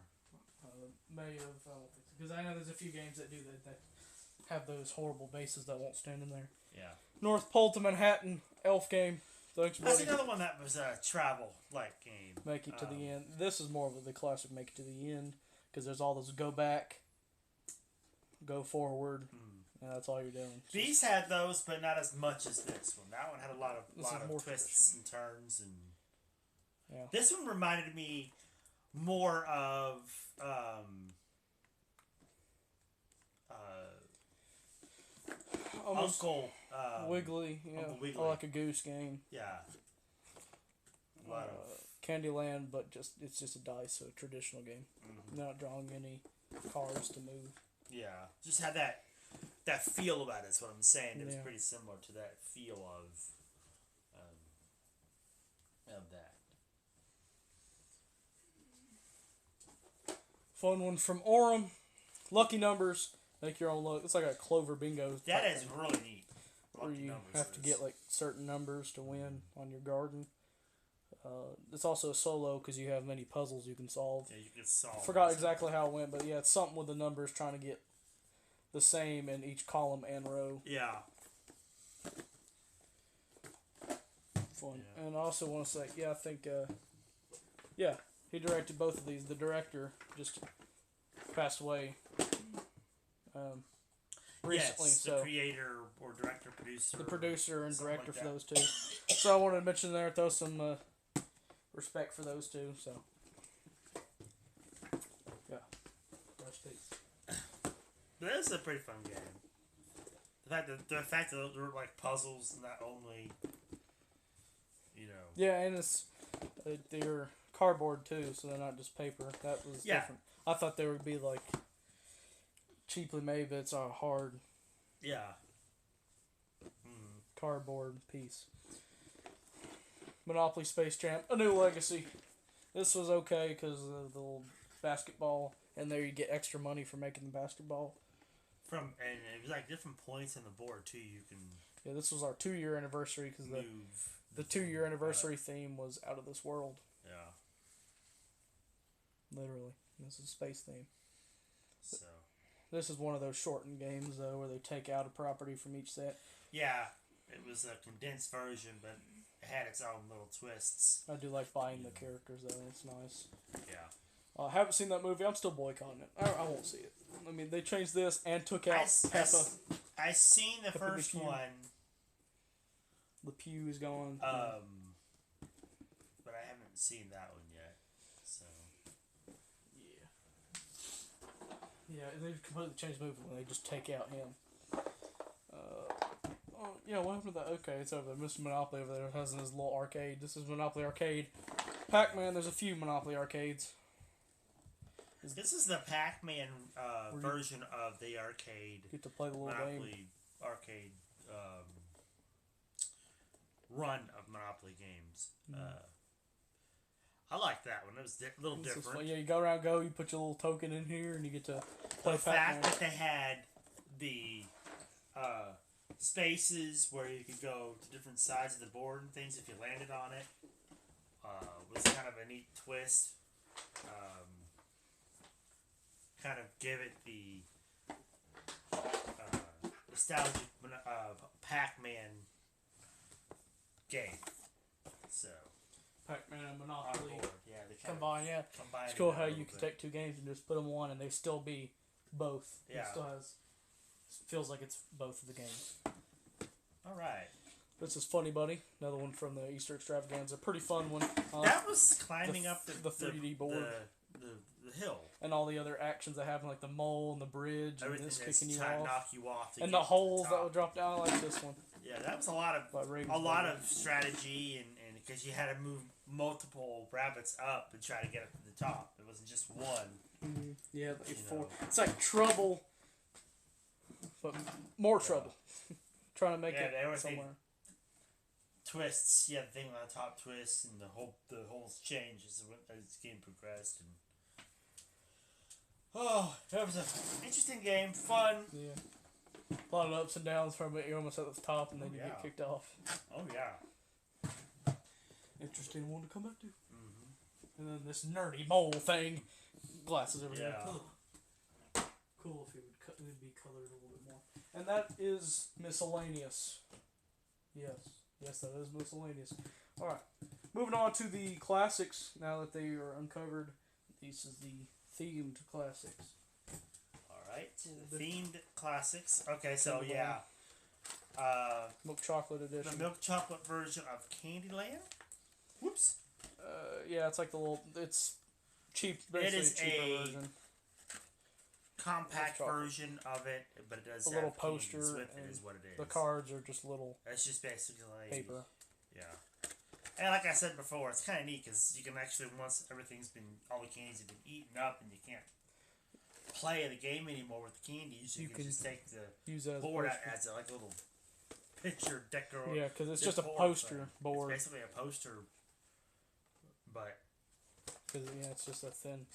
May have, because I know there's a few games that do that have those horrible bases that won't stand in there. Yeah. North Pole to Manhattan elf game. Thanks, buddy. That's another one that was a travel like game. Make it to the end. This is more of the classic make it to the end, because there's all those go back, go forward, and that's all you're doing. These had those, but not as much as this one. That one had a lot of twists and turns, and this one reminded me more of Uncle Wiggly, Uncle Wiggly. or like a goose game. Yeah. A lot of Candyland, but it's just a dice, so a traditional game. Not drawing any cards to move. Yeah, just had that feel about it. Is what I'm saying. It was pretty similar to that feel of that. Fun one from Orem. Lucky numbers. Make your own luck. It's like a Clover Bingo. That is really neat. Where you have to get like certain numbers to win on your garden. It's also a solo because you have many puzzles you can solve. Yeah, you can solve. Forgot exactly how it went, but yeah, it's something with the numbers trying to get the same in each column and row. Yeah. Fun. Yeah. And I also want to say, I think, he directed both of these. The director just passed away recently. Yes, the creator or director, producer. The producer and director like for those two. So I wanted to mention there, throw some respect for those two. So, yeah. This is a pretty fun game. The fact that they're like puzzles, not only, Yeah, and it's they're cardboard too, so they're not just paper. That was different. I thought they would be like cheaply made, but it's a hard Yeah. cardboard piece. Monopoly Space Jam: A New Legacy. This was okay because of the little basketball, and there you get extra money for making the basketball. And it was like different points on the board too. You can This was our 2-year anniversary because the 2-year anniversary theme was out of this world. Yeah. Literally, this is a space theme. So. This is one of those shortened games though, where they take out a property from each set. Yeah, it was a condensed version, but it had its own little twists. I do like buying the characters though; it's nice. Yeah. I haven't seen that movie. I'm still boycotting it. I won't see it. I mean, they changed this and took out Peppa. I seen the Peppa first the Pew. one. The Pew is gone. But I haven't seen that one yet. So. Yeah, they completely changed the movie when they just take out him. What happened to that? Okay, it's over there. Mr. Monopoly over there has his little arcade. This is Monopoly Arcade. Pac-Man, there's a few Monopoly arcades. This is the Pac-Man version of the arcade. Get to play the little Monopoly game. arcade run of Monopoly games. I like that one. It was a little different. Yeah, you go around, you put your little token in here, and you get to play the Pac-Man. fact that they had the spaces where you could go to different sides of the board and things if you landed on it was kind of a neat twist. Kind of give it the nostalgic Pac-Man game. So Pac-Man and Monopoly. Yeah, they combine. It's cool how you can take two games and just put them on, and they still be both. Yeah. It still feels like it's both of the games. All right. This is Funny Buddy, another one from the Easter Extravaganza. Pretty fun one. That was climbing up the 3D board. The hill. And all the other actions that happen, like the mole and the bridge, Everything and this that's kicking you trying off. to knock you off. And the holes that would drop down. I like this one. Yeah, that was a lot of strategy, and because you had to move multiple rabbits up and try to get up to the top. It wasn't just one. Mm-hmm. Yeah, it's like Trouble, but more trouble. Trying to make it somewhere. Twists, the thing on the top twists, and the holes change as the game progressed. And that was an interesting game, fun. Yeah, a lot of ups and downs from it. You're almost at the top, and then you get kicked off. Oh yeah. Interesting one to come back to. Mm-hmm. And then this nerdy mole thing, glasses over there. Cool if it would be colored a little bit more. And that is miscellaneous. Yes, that is miscellaneous. All right, moving on to the classics. Now that they are uncovered, this is the themed classics. All right, themed classics. Okay, so milk chocolate edition. The milk chocolate version of Candyland. Whoops. It's like it's cheap. Basically, it is cheaper version. Compact version of it, but it does a have little poster with it is what it is. The cards are just little. It's just basically paper. Yeah. And like I said before, it's kind of neat because you can actually, once all the candies have been eaten up and you can't play the game anymore with the candies, you can just take the board out as a little picture decor. Yeah, because it's just a poster board. It's basically a poster, but it's just a thin.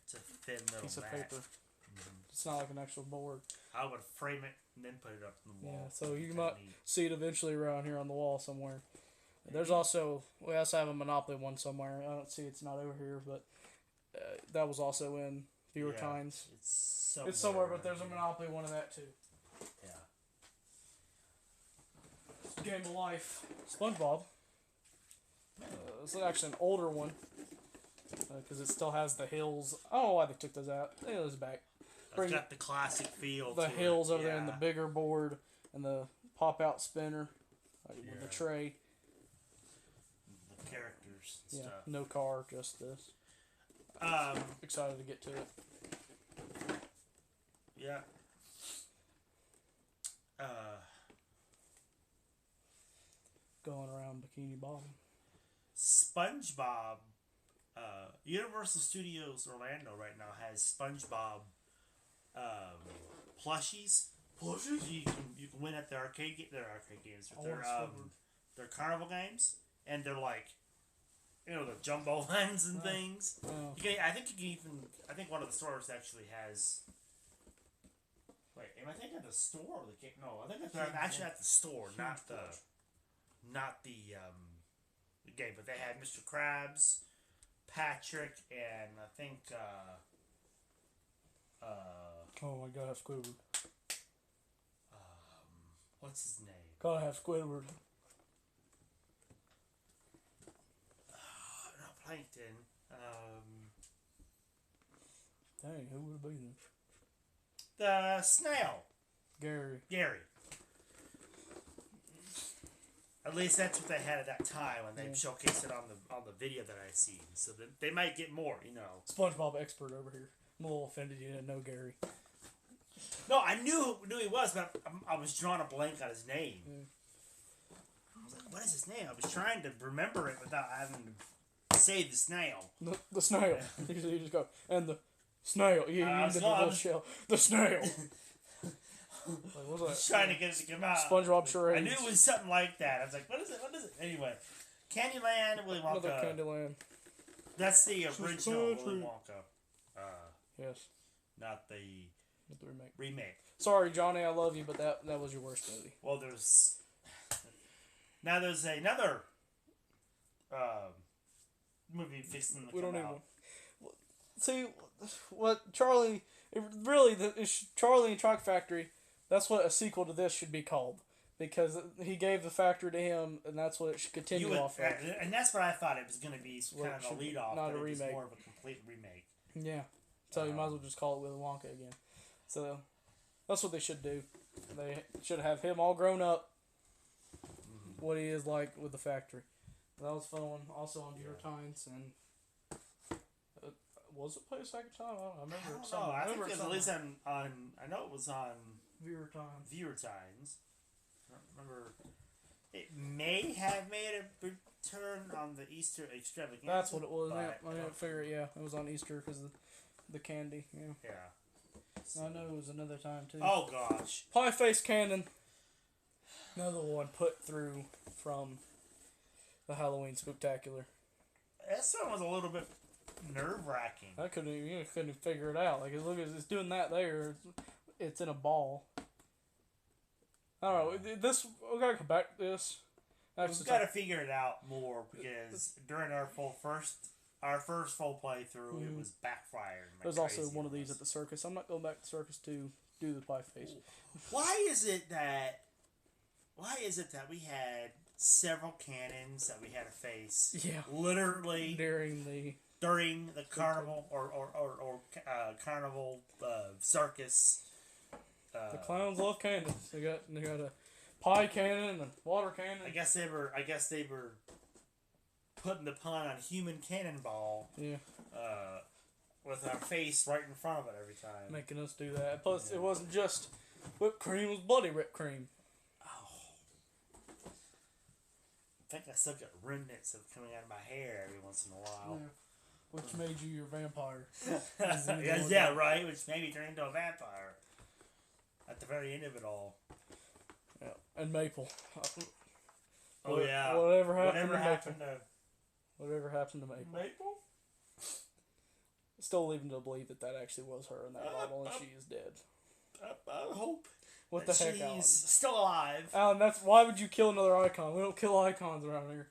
It's a thin little piece of mat. paper. Mm-hmm. It's not like an actual board. I would frame it and then put it up on the wall. Yeah, so you might see it eventually around here on the wall somewhere. There's we also have a Monopoly one somewhere. I don't see it's not over here, but that was also in Viewer Times. It's somewhere, but there's a Monopoly one of that too. Yeah. Game of Life, SpongeBob. It's actually an older one because it still has the hills. I don't know why they took those out. They those back. It's got the classic feel. The hills over there, and the bigger board, and the pop-out spinner with the tray. The characters and stuff. No car, just this. Excited to get to it. Yeah. Going around Bikini Bottom. SpongeBob Universal Studios Orlando right now has SpongeBob plushies. Plushies you can win at their arcade games. Their carnival games, and they're like, the jumbo lens and things. Oh. I think you can even. I think one of the stores actually has. Wait, am I thinking at the store or the game? No, I think I'm actually at the store, not the game. But they had Mr. Krabs, Patrick, and I think Oh my God, Squidward. What's his name? Gotta have Squidward. Not Plankton. Dang, who would it be then? The snail. Gary. At least that's what they had at that time when they showcased it on the video that I seen. So that they might get more, SpongeBob expert over here. I'm a little offended you didn't know Gary. No, I knew he was, but I was drawing a blank on his name. I was like, what is his name? I was trying to remember it without having to say the snail. The snail. You just go, and the snail. You did the little shell. The snail. Like, what's that? I was trying to get it to come out. SpongeBob charades. I knew it was something like that. I was like, what is it? Anyway, Candyland, Willy Wonka. Another Candyland. That's the original Willy Wonka. Yes. Not the remake. Sorry, Johnny, I love you, but that was your worst movie. Well, there's another movie fixing to come out. See, what Charlie... Charlie and Chalk Factory, that's what a sequel to this should be called. Because he gave the factory to him, and that's what it should continue off of. And that's what I thought it was going to be, kind of a lead-off, not but a remake. It was more of a complete remake. Yeah. So you might as well just call it Willy Wonka again. So, that's what they should do. They should have him all grown up, what he is like with the factory. That was fun one. Also on Tines, and was it played a second time? I don't remember. I think it was at least on. I know it was on Viewer Tines. I don't remember. It may have made a return on the Easter extravaganza. That's what it was. Yeah, I didn't figure it. Yeah, it was on Easter because of the candy. Yeah. Yeah. I know it was another time too. Oh gosh. Pie Face Cannon. Another one put through from the Halloween Spooktacular. This one was a little bit nerve-wracking. I couldn't figure it out. Like, look, it's doing that there. It's in a ball. I don't know. We gotta come back to this. We've got to figure it out more because during our first full playthrough, it was backfiring. There's also one of these at the circus. I'm not going back to the circus to do the Pie Face. Why is it that we had several cannons that we had to face? Yeah. Literally during the carnival or carnival circus. The clowns love cannons. They got a pie cannon and a water cannon. I guess they were putting the pun on human cannonball. Yeah. With our face right in front of it every time. Making us do that. Plus, it wasn't just whipped cream; it was bloody whipped cream. Oh. I think I still got remnants of coming out of my hair every once in a while. Yeah. Which made you your vampire. Yeah, right. Which made me turn into a vampire. At the very end of it all. Yeah. And Maple. Yeah. Whatever happened to Maple? Maple? Still leaving to believe that actually was her in that bottle, and she is dead. I hope. What the heck, Alan? She's still alive. Alan, why would you kill another icon? We don't kill icons around here.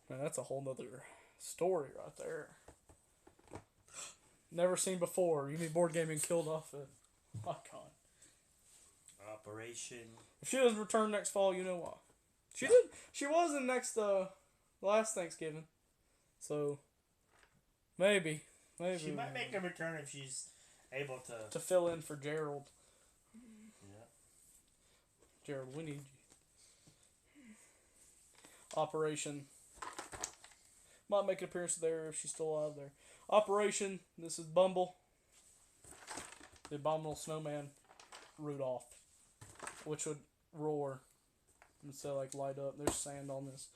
Man, that's a whole nother story right there. Never seen before. You mean board gaming killed off an icon. Operation. If she doesn't return next fall, you know why. She did. She was in last Thanksgiving. So, maybe. She might make a return if she's able to fill in for Gerald. Yeah. Gerald, we need you. Operation. Might make an appearance there if she's still alive there. Operation. This is Bumble. The Abominable Snowman. Rudolph. Which would roar. Instead of light up. There's sand on this.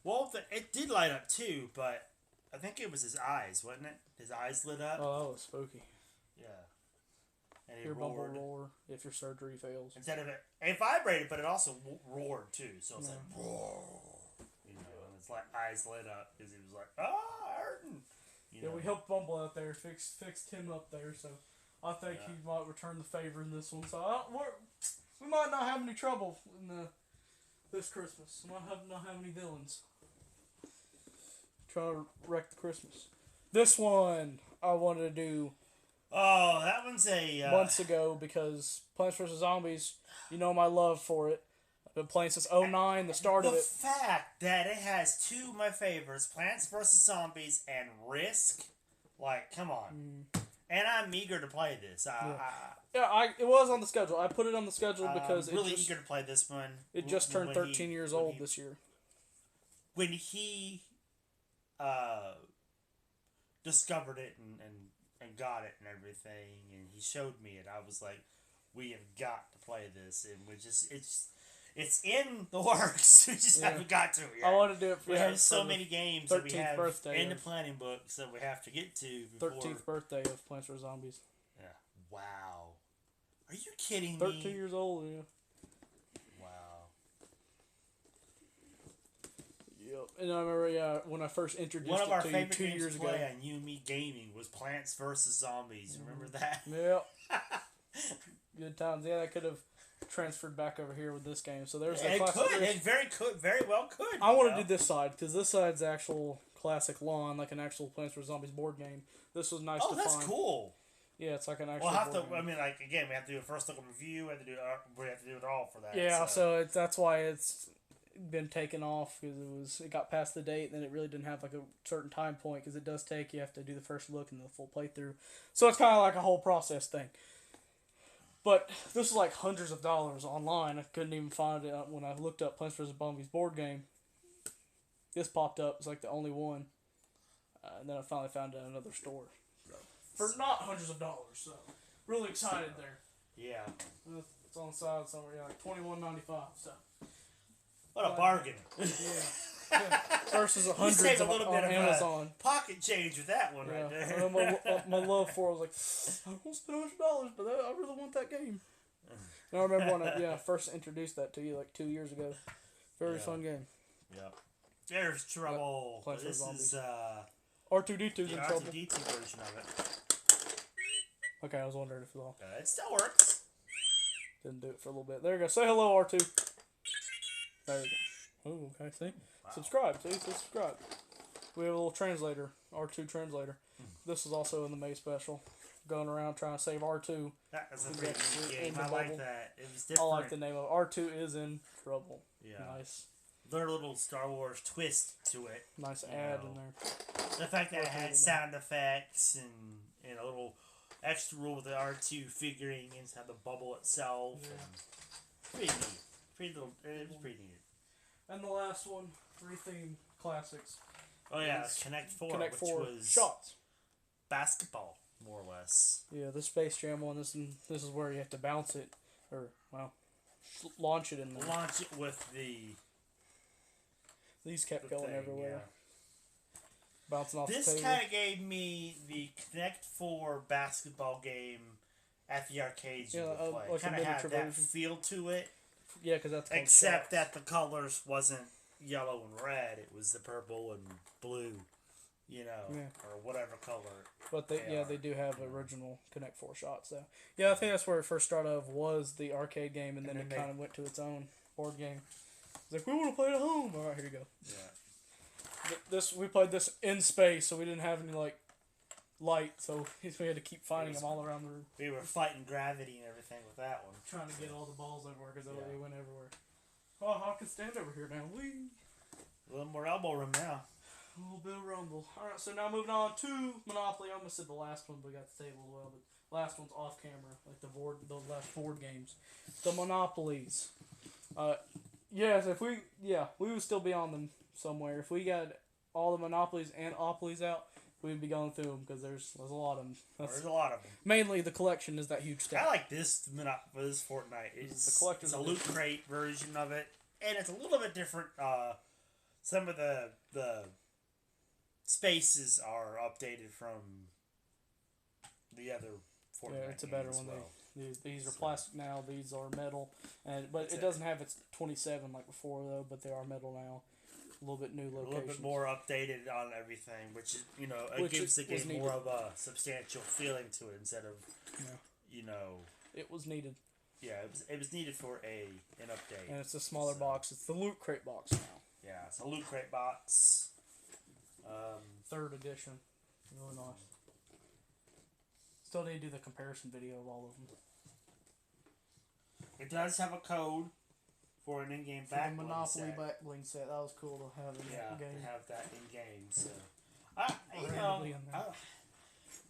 Well, it did light up too, but I think it was his eyes, wasn't it? His eyes lit up. Oh, that was spooky. Yeah. And he Your bumble roared. roar if your surgery fails. Instead of it vibrated, but it also roared too. So it's like roar. You know, and it's like eyes lit up because he was like, hurting. You know? We helped Bumble out there, fixed him up there, so I think he might return the favor in this one. So we might not have any trouble in this Christmas. We might not have any villains. Try to wreck the Christmas. This one I wanted to do. Oh, that one's a months ago because Plants vs. Zombies, you know my love for it. I've been playing since 2009, the start of it. The fact that it has two of my favorites, Plants vs. Zombies and Risk, like, come on. And I'm eager to play this. It was on the schedule. I put it on the schedule because I'm really eager to play this one. It just turned 13 years old this year. When he discovered it and got it and everything, and he showed me it, I was like, we have got to play this, and it's in the works. We just haven't got to it yet. I want to do it for we have so many games that we have in the planning books that we have to get to before 13th birthday of Plants vs. Zombies. Yeah. Wow. Are you kidding me? 13 years old, yeah. Wow. Yep. And I remember, when I first introduced one of our it to favorite you 2 games years to ago. play on U&ME Gaming was Plants vs. Zombies. Remember that? Yep. Good times. Yeah, I could have transferred back over here with this game. So there's a classic. It very well could. I want to do this side because this side's actual classic lawn, like an actual Plants vs. Zombies board game. This was nice to find. Oh, that's cool. Yeah, it's like an actual. We'll have to. board game. I mean, like again, we have to do a first look at review. We have to do it all for that. Yeah, so that's why it's been taken off because it got past the date, and then it really didn't have like a certain time point because it does take, you have to do the first look and the full playthrough. So it's kind of like a whole process thing. But this is like hundreds of dollars online. I couldn't even find it when I looked up Plants vs. Zombies board game. This popped up. It's like the only one. And then I finally found it at another store. So, for not hundreds of dollars. So really excited there. Yeah. It's on the side somewhere. Yeah, like $21.95. So. What a bargain. Yeah. Versus hundreds save a on little bit of Amazon. Pocket change with that one right there. my love for it was like, I won't spend $100, but I really want that game. And I remember when I first introduced that to you like 2 years ago. Very fun game. Yeah. There's trouble. Yep. This is R2-D2's in trouble. R2-D2 version of it. Okay, I was wondering if it was all. It still works. Didn't do it for a little bit. There you go. Say hello, R2. There you go. Oh, okay. See? Wow. Subscribe. See? Subscribe. We have a little translator. R2 translator. This is also in the May special. Going around trying to save R2. That was a pretty neat game. I like that. It was different. I like the name of it. R2 is in trouble. Yeah. Nice. Their little Star Wars twist to it. Nice ad in there. The fact that it had sound effects and a little extra rule with the R2 figuring inside the bubble itself. Yeah. And pretty neat. It was pretty neat. And the last one, 3 theme classics. Oh yeah, Connect 4, which was shots. Basketball, more or less. Yeah, the Space Jam one, this is where you have to bounce it, or, launch it in there. Launch it with the... These kept going everywhere. Yeah. Bouncing off the table. This kind of gave me the Connect 4 basketball game at the arcades you would play. Like kind of had that feel to it. Yeah, because that's except that the colors wasn't yellow and red; it was the purple and blue, or whatever color. But they do have original Connect 4 shots though. Yeah, I think that's where it first started off was the arcade game, and then it kind of went to its own board game. It's like we want to play it at home. All right, here you go. Yeah. We played this in space, so we didn't have any light, so we had to keep finding them all around the room. We were fighting gravity and everything with that one. Trying to get all the balls everywhere because they went everywhere. Oh, I can stand over here now. Whee! A little more elbow room now. A little bit of rumble. Alright, so now moving on to Monopoly. I almost said the last one, but we got the table as well. But last one's off camera, like the last board games. The Monopolies. Yes, we would still be on them somewhere. If we got all the Monopolies and Opolies out, we'd be going through them because there's a lot of them. There's a lot of them. Mainly the collection is that huge stack. I like this Fortnite. It's a loot crate version of it, and it's a little bit different. Some of the spaces are updated from the other Fortnite Yeah, it's a better game as one. well. These are plastic now. These are metal, but it doesn't have its 27 like before though. But they are metal now. A little bit new locations. A little bit more updated on everything, which is it gives the game more of a substantial feeling to it instead of It was needed. Yeah, it was needed for an update. And it's a smaller box. It's the Loot Crate box now. Yeah, it's a Loot Crate box. 3rd edition. Really nice. Still need to do the comparison video of all of them. It does have a code for an in-game backbling the Monopoly set. backbling set. That was cool to have in the game. To have that in-game. So,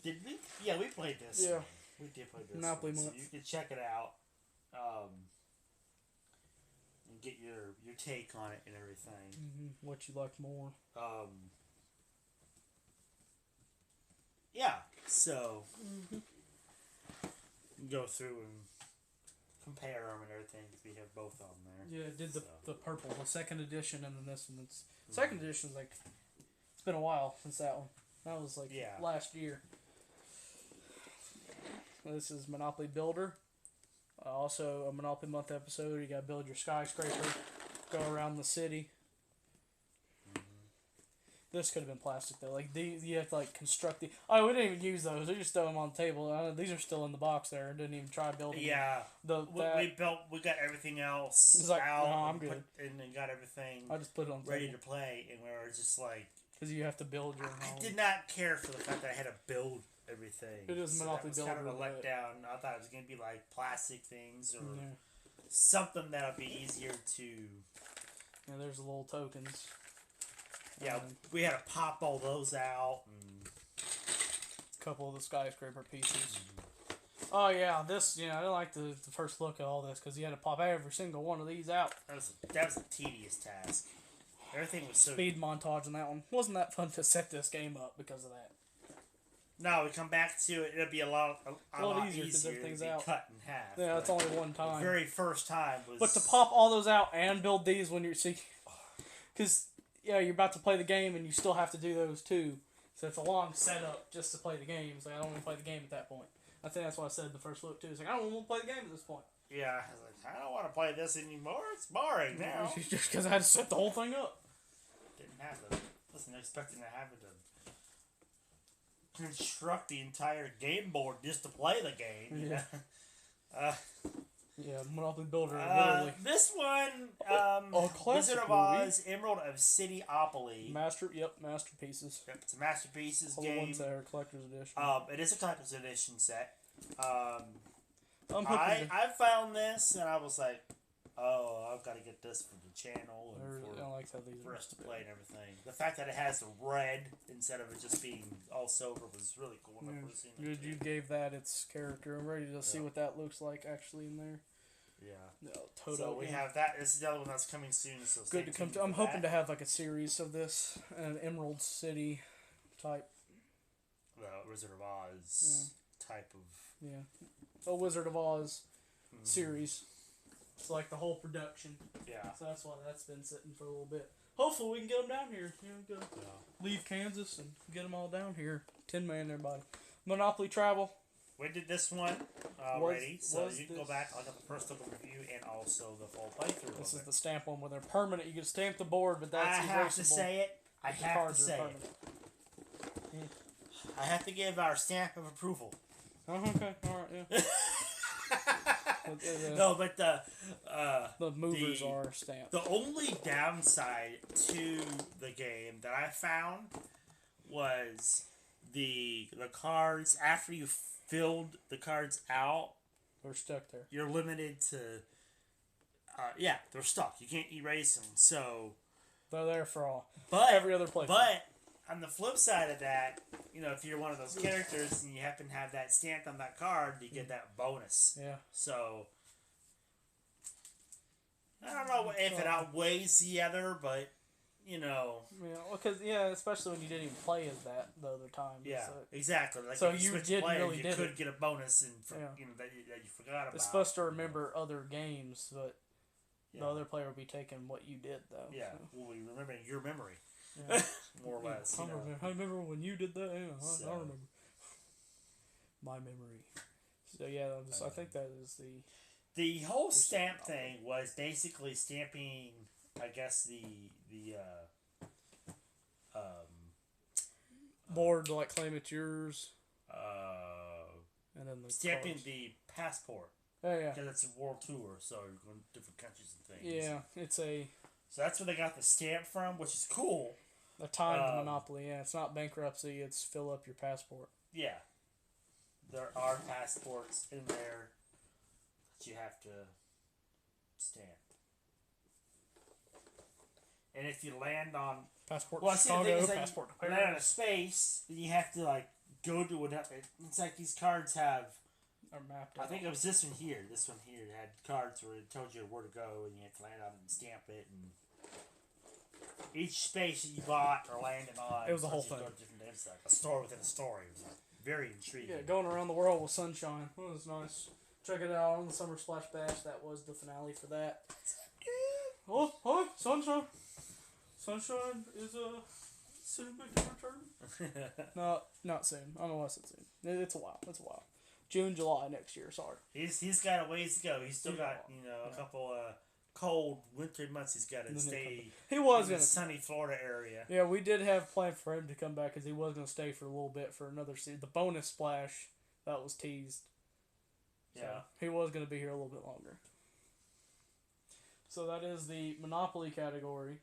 did we? Yeah, we played this. Yeah. We did play this. Monopoly one, month. so you can check it out. And get your take on it and everything. What you like more. Yeah, so go through and compare them and everything because we have both on there. Yeah, it did the purple, the 2nd edition, and then this one. It's 2nd edition's like, it's been a while since that one. That was like last year. This is Monopoly Builder. Also a Monopoly Month episode. You gotta build your skyscraper, go around the city. This could have been plastic though. Like you have to like construct the. Oh, we didn't even use those. We just throw them on the table. These are still in the box there. Didn't even try building. Yeah. Them. We got everything else out. No, I'm good. And got everything. I just put it on ready to play, and we were just like. Because you have to build your. I did not care for the fact that I had to build everything. It is Monopoly Builder. Kind of a letdown. I thought it was gonna be like plastic things or something that'll be easier to. Yeah, there's the little tokens. Yeah, we had to pop all those out. And a couple of the skyscraper pieces. Oh yeah, this I didn't like the first look at all this because you had to pop every single one of these out. That was a tedious task. Everything was so speed montage on that one. Wasn't that fun to set this game up because of that? No, we come back to it. It'll be a lot easier because everything's out. Cut in half. Yeah, it's only one time. The very first time was. But to pop all those out and build these when you're because. Yeah, you're about to play the game and you still have to do those too. So it's a long setup just to play the game. So I don't want to play the game at that point. I think that's what I said in the first look too. It's like, I don't want to play the game at this point. Yeah, I was like, I don't want to play this anymore. It's boring now. Just because I had to set the whole thing up. Didn't have to. Wasn't expecting to have to construct the entire game board just to play the game. Yeah. Yeah, Monopoly Builder, literally. This one, Wizard of Oz, Emerald of Cityopoly. Masterpieces. Yep, it's a Masterpieces all game. The ones that are collector's edition. It is a collector's edition set. I found this and I was like, oh, I've got to get this for the channel and for us to play and everything. The fact that it has the red instead of it just being all silver was really cool. Good, you gave that its character. I'm ready to see what that looks like actually in there. Yeah. No, totally. So we have that. This is the other one that's coming soon. So good to come to. I'm hoping to have like a series of this, an Emerald City type. Wizard of Oz type of. Yeah. A Wizard of Oz series. It's like the whole production. Yeah. So that's why that's been sitting for a little bit. Hopefully we can get them down here. Leave Kansas and get them all down here. 10-man everybody. Monopoly Travel. We did this one already, so you can go back, look at the first look review and also the full playthrough. This is the stamp one where they're permanent. You can stamp the board, but that's I have to say it. I have to give our stamp of approval. Oh, okay, all right, yeah. No, but the movers are stamped. The only downside to the game that I found was the cards after you filled the cards out. They're stuck there. You're limited to. They're stuck. You can't erase them. So they're there for all. But every other place. But on the flip side of that, if you're one of those characters and you happen to have that stamped on that card, you get that bonus. Yeah. So I don't know if it outweighs the other, but Yeah, because especially when you didn't even play as that the other time. Yeah, exactly. Like so if you could get a bonus and that you forgot about. It's supposed to remember other games, but the other player will be taking what you did though. Yeah, so. well, remembering your memory. Yeah. more or less. I remember when you did that. Yeah, So. I remember. My memory. So yeah, I think that is the whole stamp thing was basically stamping. I guess the board to like claim it's yours. And then the stamping cards. the passport. Oh yeah. Because it's a world tour, so you're going to different countries and things. Yeah, it's a. So that's where they got the stamp from, which is cool. A timed monopoly. Yeah, it's not bankruptcy. It's fill up your passport. Yeah. There are passports in there that you have to stamp. And if you land on passport, Chicago, passport, land on a space, then you have to like go to it. It's like these cards have. Are mapped I think it was this one here. This one here had cards where it told you where to go, and you had to land on it and stamp it. And each space that you bought or landed on, it was a whole thing. It's like a story within a story. It was very intriguing. Yeah, going around the world with sunshine. It was nice. Check it out on the Summer Splash Bash. That was the finale for that. Oh, sunshine! Sunshine is soon making a return. No, not soon. I don't know why I said soon. It's a while. June, July next year. Sorry. He's got a ways to go. He's still got a couple cold winter months. He's got to stay. He was in in the sunny Florida area. Yeah, we did have planned for him to come back because he was going to stay for a little bit for another season. The bonus splash that was teased. So yeah, he was going to be here a little bit longer. So that is the Monopoly category.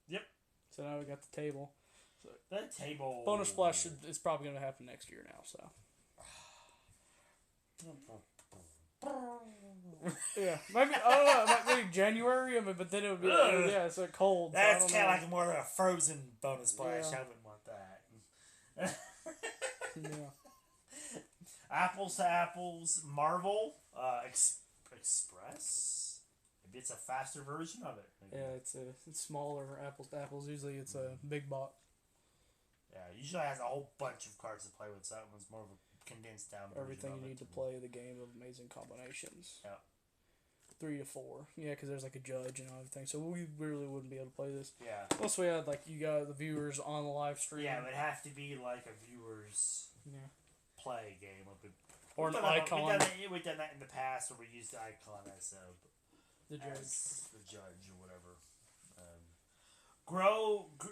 Yep. So now we got the table. So that table. Bonus splash is probably going to happen next year now. So. Yeah, maybe I don't know. Maybe January. I mean, but then it would be it's like cold. That's so kind of like more of a frozen bonus splash. Yeah. I wouldn't want that. Yeah. Apples to apples, Marvel Express. Maybe it's a faster version of it. Maybe. Yeah, it's smaller apples to apples. Usually it's a big box. Yeah, usually has a whole bunch of cards to play with. So that one's more of a condensed down version. Everything you need to play the game of amazing combinations. Yeah. 3 to 4. Yeah, because there's like a judge and everything. So we really wouldn't be able to play this. Yeah. Plus we had like you got the viewers on the live stream. Yeah, it would have to be like a viewers play game. Or an icon. We've done that in the past where we used the icon as the judge. The judge or whatever.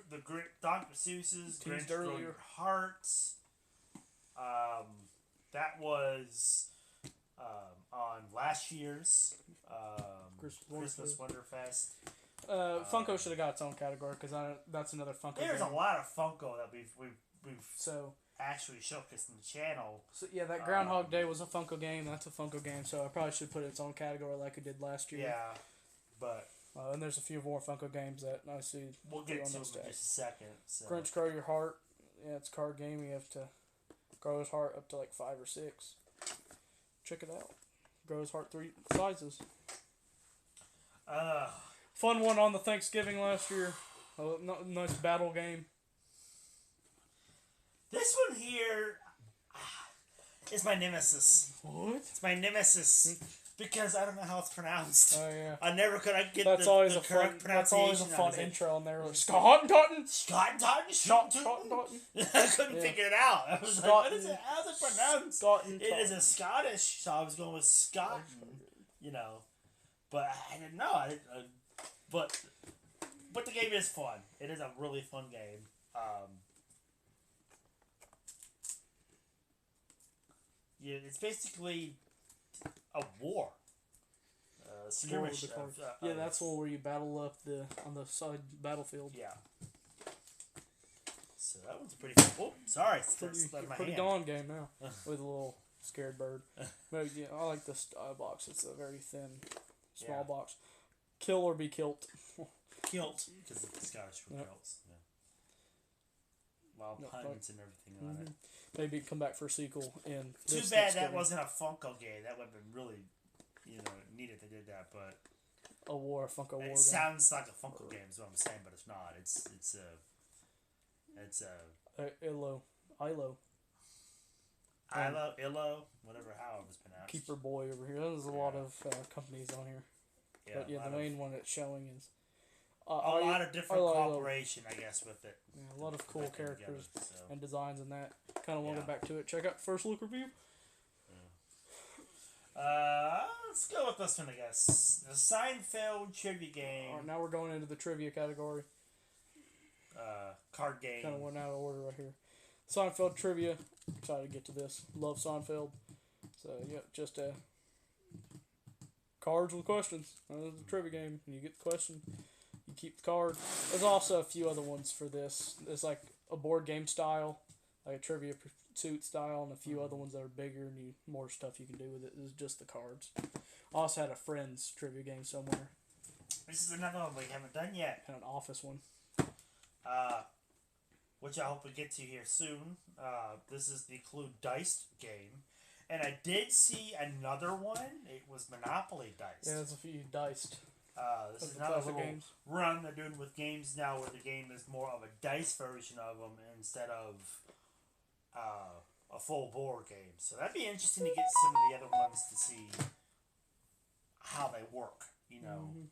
The Dr. Seuss's Grinch Grow Your Hearts. That was on last year's Christmas Wonderfest. Funko should have got its own category because that's another Funko. There's game. a lot of Funko that we've so actually showcased in the channel. So yeah, that Groundhog Day was a Funko game. That's a Funko game. So I probably should put its own category like I did last year. Yeah, but and there's a few more Funko games that I see. We'll get to them in just a second. So. Grinch Grow Your Heart. Yeah, it's a card game. You have to grow his heart up to like 5 or 6. Check it out. Grow his heart 3 sizes. Fun one on the Thanksgiving last year. Nice battle game. This one here is my nemesis. What? It's my nemesis because I don't know how it's pronounced. Oh yeah. I never could get that's the always correct pronunciation. That's always a fun intro on there. Scott and Totten. I couldn't figure it out. I was like, what is it? How's it pronounced? It is a Scottish, so I was going with Scott. But I didn't know. But the game is fun. It is a really fun game. It's basically a war. Skirmish. That's one where you battle up on the side battlefield. Yeah. So that one's pretty cool. Oh, sorry. Pretty dawn game now with a little scared bird. But yeah, I like this box. It's a very thin, small box. Kill or be kilt. Kilt, because the Scottish were kilts. Yeah. Wild puns and everything on it. Maybe come back for a sequel in. Too bad that wasn't a Funko game. That would have been really, neat if they did that. But a Funko war. It sounds like a Funko game, is what I'm saying, but it's not. It's Illo, whatever, how it was pronounced. Keeper Boy over here. There's a lot of companies on here. Yeah, but the main one that's showing is a lot of different cooperation, I guess, with it. Yeah, a lot of cool characters together, so. and designs in that. Kind of want to go back to it. Check out the first look review. Let's go with this one, I guess. The Seinfeld trivia game. Alright, now we're going into the trivia category. Card game. Kind of went out of order right here. Seinfeld trivia. Excited to get to this. Love Seinfeld. So, yeah, just cards with questions. This is a trivia game. And you get the question, you keep the card. There's also a few other ones for this. It's like a board game style, like a Trivia Pursuit style, and a few other ones that are bigger and more stuff you can do with it. It's just the cards. I also had a Friends trivia game somewhere. This is another one we haven't done yet. And an Office one. Which I hope we get to here soon. This is the Clue Dice game. And I did see another one. It was Monopoly Dice. Yeah, there's a few diced. This is another little run they're doing with games now where the game is more of a dice version of them instead of a full board game. So that'd be interesting to get some of the other ones to see how they work, you know. Mm-hmm.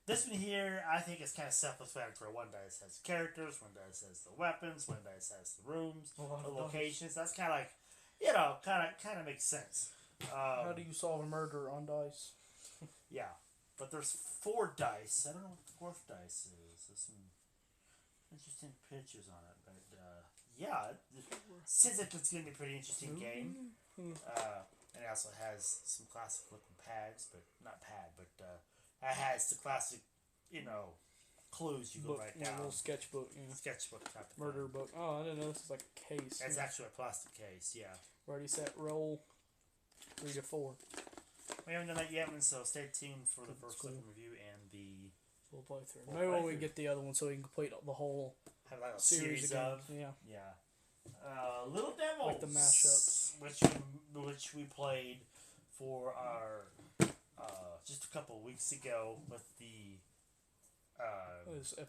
This one here, I think is kind of self-explanatory. One dice has characters, one dice has the weapons, one dice has the rooms, the locations. That's kind of like, you know, kind of makes sense. How do you solve a murder on dice? Yeah, but there's 4 dice. I don't know what the 4th dice is. There's some interesting pictures on it, but yeah, it seems like it's gonna be a pretty interesting game. And it also has some classic looking pads, but not pad, but it has the classic, you know, clues you go write down. A little sketchbook, sketchbook type of murder thing. book. Oh, I didn't know this is like a case. It's actually a plastic case, yeah. Ready, set, roll. 3 to 4. We haven't done that yet, so stay tuned for the first look review and the full playthrough. Maybe when we get the other one, so we can complete the whole have like a series of yeah. Little Devils, like the mashups, which we played for our just a couple of weeks ago with the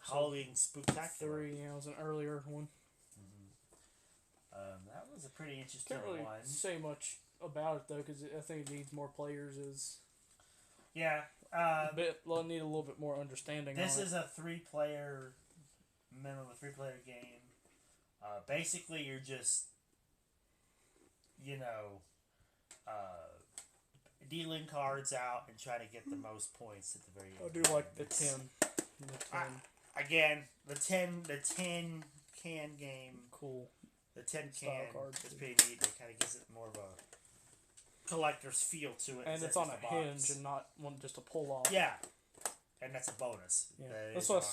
Halloween Spooktacular 3. Yeah, it was an earlier one. That was a pretty interesting Can't really one. say much about it though, because I think it needs more players. Yeah, need a little bit more understanding. This is a 3-player minimum, a 3-player game. Basically, you're just, you know, dealing cards out and trying to get the most points at the very end. I do like the 10. Again, the 10 can game. Cool. The 10 can cards is pretty neat. It kind of gives it more of a collector's feel to it. And it's on a hinge and not one just a pull off. Yeah. And that's a bonus. Yeah. That's what I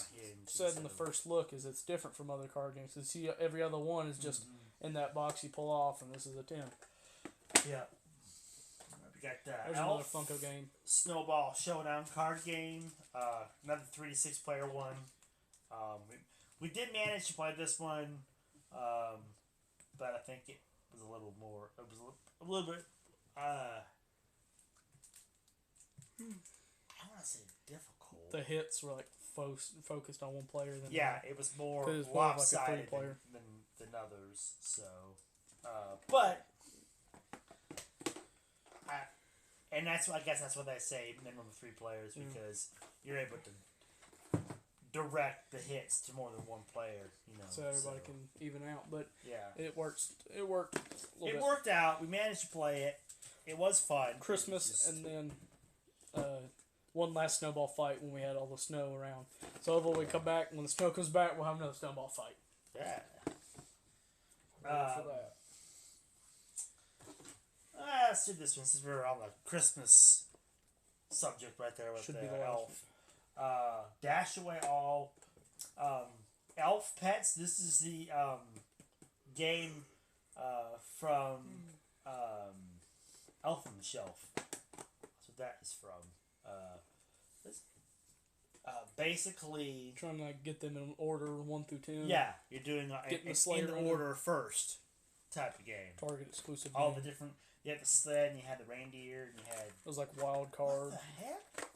said in the first look, is it's different from other card games. You see, every other one is just in that box you pull off, and this is a 10. Yeah. We got there's another Funko game. Snowball Showdown card game. Another 3 to 6 player one. We did manage to play this one, but I think it was a little more. It was a little bit. I want to say difficult. The hits were like focused on one player. It was more lopsided like than others. So, but. And I guess that's what they say, minimum of 3 players, because you're able to direct the hits to more than one player, you know. So everybody can even out, but yeah, it works. It worked. It worked out. We managed to play it. It was fun. Christmas, and then one last snowball fight when we had all the snow around. So when we come back, when the snow comes back, we'll have another snowball fight. Yeah. For that. Let's do this one since we're on the Christmas subject right there with the elf. Dash Away All. Elf Pets. This is the game from Elf on the Shelf. That's what that is from. Basically trying to get them in order 1 through 10. Yeah, you're doing in order first type of game. Target exclusive. All the different. You had the sled, and you had the reindeer, and you had. It was like wild card. What the heck?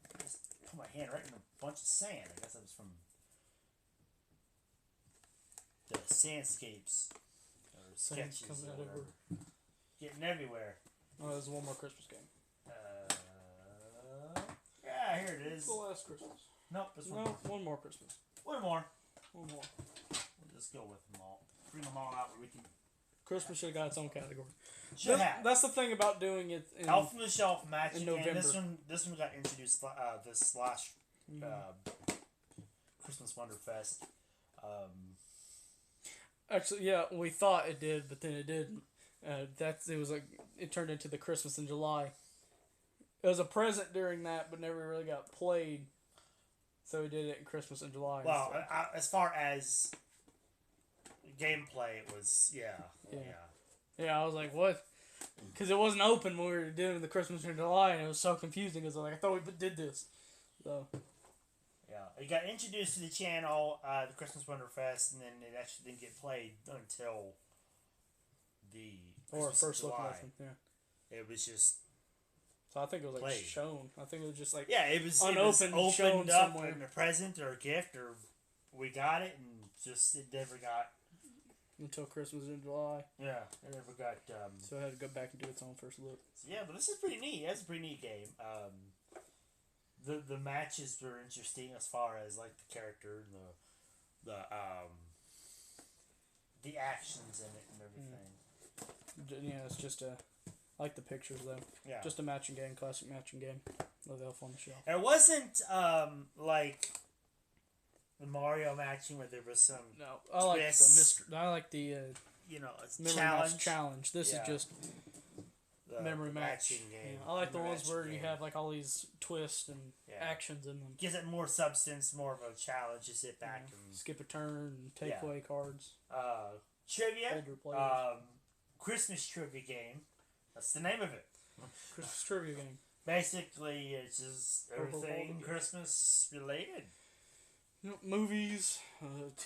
I just put my hand right in a bunch of sand. I guess that was from the Sandscapes or sketches or whatever. Getting everywhere. Oh, there's one more Christmas game. Yeah, here it is. The last Christmas. Nope, this one. No, one more Christmas. One more. One more. We'll just go with them all. Bring them all out where we can. Christmas should have got its own category. That's the thing about doing it. Elf on the Shelf matching. In November. And this one got introduced this last Christmas Wonderfest. Actually, yeah, we thought it did, but then it didn't. It turned into the Christmas in July. It was a present during that, but never really got played. So we did it in Christmas in July. Well, as far as gameplay, it was yeah. Yeah, I was like, what? Because it wasn't open when we were doing the Christmas in July, and it was so confusing. Because I thought we did this. So. Yeah, it got introduced to the channel, the Christmas Wonderfest, and then it actually didn't get played until the first look at it. Yeah. It was just. So I think it was like played. shown. I think it was just like it was unopened, shown up somewhere. in a present or a gift, or we got it and just it never got until Christmas in July. Yeah, it never got. So I had to go back and do its own first look. Yeah, but this is pretty neat. That's a pretty neat game. The matches were interesting as far as like the character and the actions in it and everything. Yeah, it's just I like the pictures though. Yeah. Just a matching game, classic matching game. With Elf on the Shelf. It wasn't like the Mario matching where there was some. No, I like the I like the challenge. This is just memory matching game. Yeah, I like the ones where you have like all these twists and actions in them. Gives it more substance, more of a challenge. You sit back and skip a turn and take away cards. Trivia. Christmas trivia game. That's the name of it. Christmas trivia game. Basically, it's just everything Christmas related. Movies,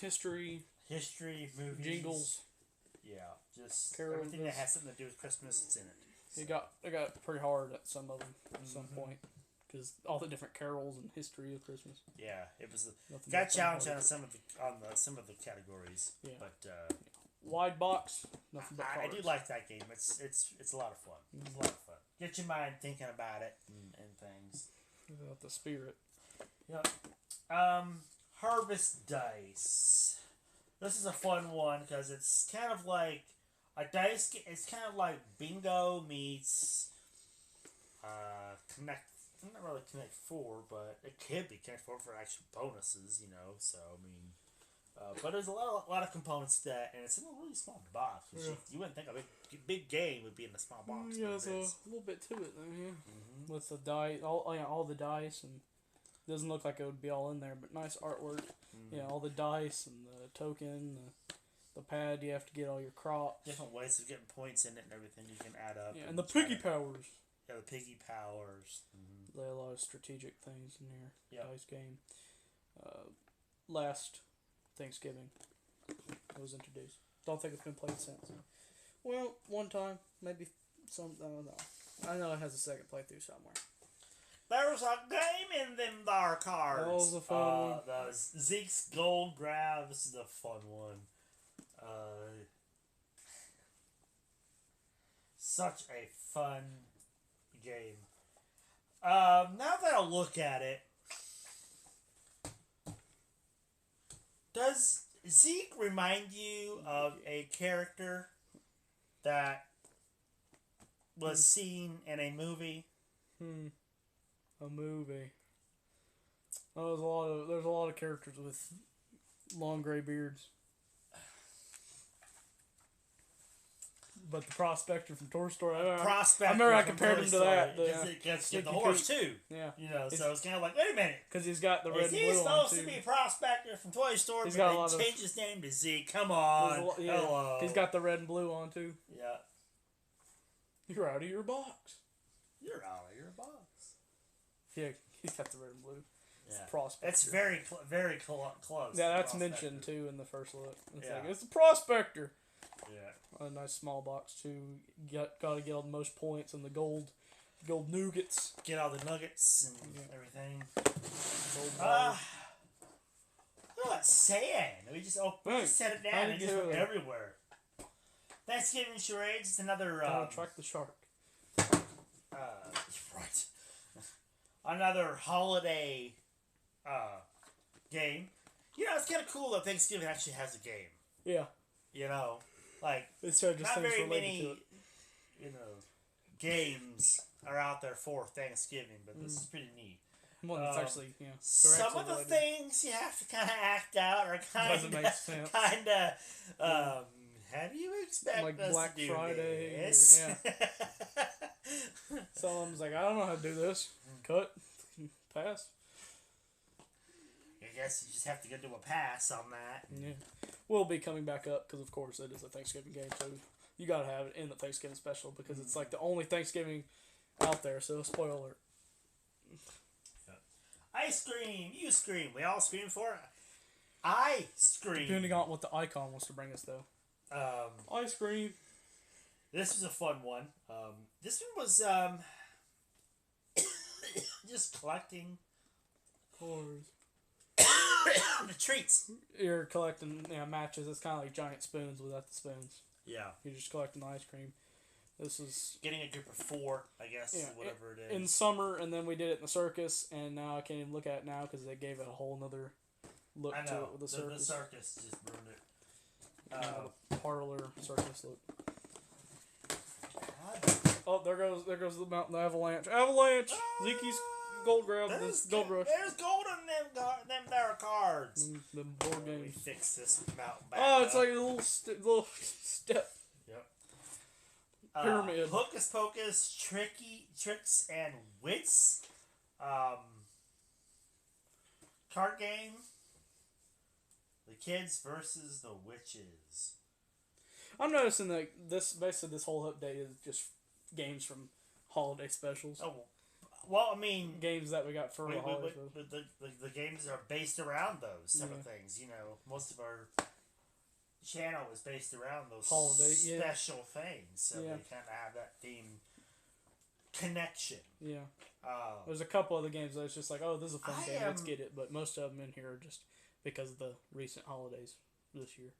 history, movies, jingles. Yeah, just carols, everything that has something to do with Christmas. It's in it. So. It got pretty hard at some of them at some point because all the different carols and history of Christmas. Yeah, it was. Got challenged on some of the categories. Yeah. But wide box. Nothing but cards. I do like that game. It's a lot of fun. It's a lot of fun. Get your mind thinking about it and things. About the spirit. Yep. Harvest Dice. This is a fun one because it's kind of like a dice. It's kind of like bingo meets Connect. Not really Connect 4, but it could be Connect 4 for actual bonuses. So I mean. But there's a lot of components to that, and it's in a really small box. You wouldn't think a big game would be in a small box. Yeah, there's a little bit to it, though. Yeah, with the dice, all the dice, and it doesn't look like it would be all in there, but nice artwork. Yeah, all the dice and the token, the pad. You have to get all your crops. Different ways of getting points in it and everything you can add up. Yeah, and the piggy powers. Yeah, the piggy powers. There are a lot of strategic things in here. Yep. Dice game. Last Thanksgiving it was introduced. Don't think it's been played since. Well, one time, maybe some. I don't know. I know it has a second playthrough somewhere. There's a game in them bar cards. That was a fun one. Zeke's Gold Grab. This is a fun one. Such a fun game. Now that I look at it, does Zeke remind you of a character that was seen in a movie? A movie. There's a lot of characters with long gray beards. But the Prospector from Toy Story. I remember I compared him to that. Because the horse too. Yeah. So it's kind of like, wait a minute. Because he's got the red and blue on too. He's supposed to be Prospector from Toy Story, but they changed his name to Zeke. Come on. Hello. He's got the red and blue on too. Yeah. You're out of your box. You're out of your box. Yeah, he's got the red and blue. Yeah. It's Prospector. It's very close. Yeah, that's mentioned too in the first look. It's like, it's the Prospector. Yeah. A nice small box too. Gotta get all the most points and the gold nougats. Get all the nuggets and everything. Gold what saying? We just set it down and just went everywhere. Thanksgiving charades is another. Track the shark. Right. Another holiday game. It's kind of cool that Thanksgiving actually has a game. Yeah. Like Instead of just not things very related many, to it. games are out there for Thanksgiving, but this is pretty neat. One that's actually, some of the things you have to kind of act out or doesn't make sense. How do you expect like us Black to do Friday? this? Some of them's like, I don't know how to do this. Cut. Pass. I guess you just have to go do a pass on that. Yeah. We'll be coming back up because, of course, it is a Thanksgiving game, so you got to have it in the Thanksgiving special because it's like the only Thanksgiving out there, so spoiler alert. I scream, you scream, we all scream for it. I scream. Depending on what the icon wants to bring us, though. I scream. This was a fun one. This one was just collecting Cores. the treats. You're collecting matches. It's kind of like giant spoons without the spoons. Yeah. You're just collecting the ice cream. This is getting a group of 4, I guess, whatever it is. In summer, and then we did it in the circus, and now I can't even look at it now because they gave it a whole nother look to it with the circus. The circus just ruined it. The parlor circus look. Oh, there goes the mountain, the avalanche. Avalanche! Zeke's gold grab, gold rush. There's gold in them there cards. The board game. We fix this mountain back Oh, it's up. like a little step. Yep. Pyramid. Hocus Pocus, Tricks and Wits. Card game. The kids versus the witches. I'm noticing that this whole update is just games from holiday specials. Oh, well, I mean, games that we got for the holiday specials. The games are based around those type of things. Most of our channel is based around those holiday special things, so we kind of have that theme connection. Yeah. There's a couple of the games that it's just like, oh, this is a fun game, let's get it. But most of them in here are just because of the recent holidays this year.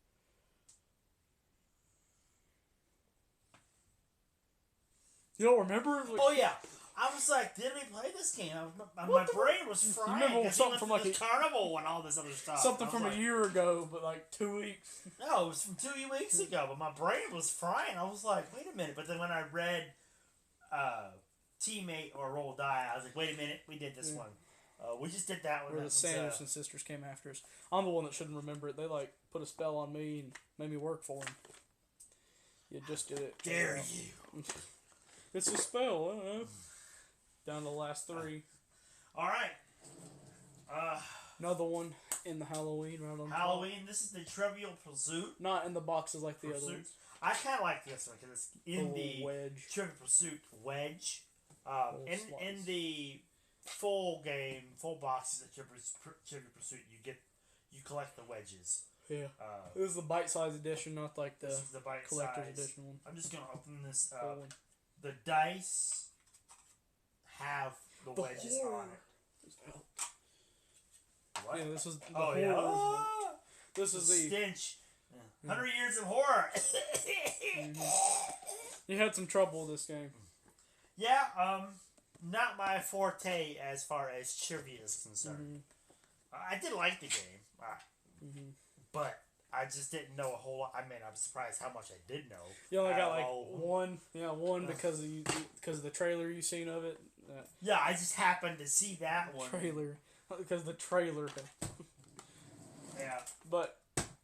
You don't remember? Oh yeah, I was like, did we play this game? My brain was frying. You remember something from like a carnival and all this other stuff. Something from a year ago, but like 2 weeks. No, it was from 2 weeks ago. But my brain was frying. I was like, wait a minute. But then when I read Teammate or Roll Die, I was like, wait a minute, we did this one. We just did that one. Where the Sanderson sisters came after us. I'm the one that shouldn't remember it. They like put a spell on me and made me work for them. You just did it. Dare you? It's a spell. I don't know. Down to the last 3. All right. Another one in the Halloween right on Halloween. top. This is the Trivial Pursuit. Not in the boxes like the other ones. I kind of like this one because it's in the wedge. Trivial Pursuit wedge. In the full game, full boxes of Trivial Pursuit, you collect the wedges. Yeah. This is the bite-sized edition, not like the collector's edition one. I'm just gonna open this up. The dice have the wedges on it. What? Yeah, this is the horror. Yeah. This is the stench. 100 years of horror. You had some trouble with this game. Yeah, not my forte as far as trivia is concerned. I did like the game, but I just didn't know a whole lot. I mean, I'm surprised how much I did know. You only got like one, because of the trailer you seen of it. Yeah, I just happened to see that one. Because the trailer. Yeah. But,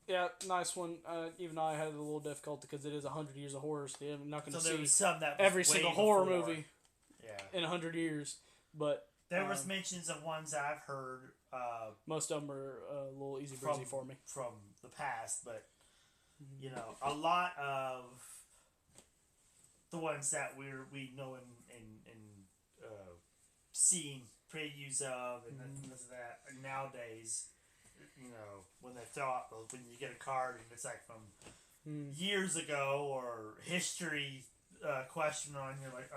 yeah, nice one. Even I had a little difficulty because it is 100 years of horror. So I'm not going to see every single horror movie in 100 years. But there was mentions of ones that I've heard. Most of them are a little easy breezy for me. From the past, but, a lot of the ones that we know and seeing previews of and this and that nowadays, when they throw out when you get a card and it's like from years ago or history question on, you're like,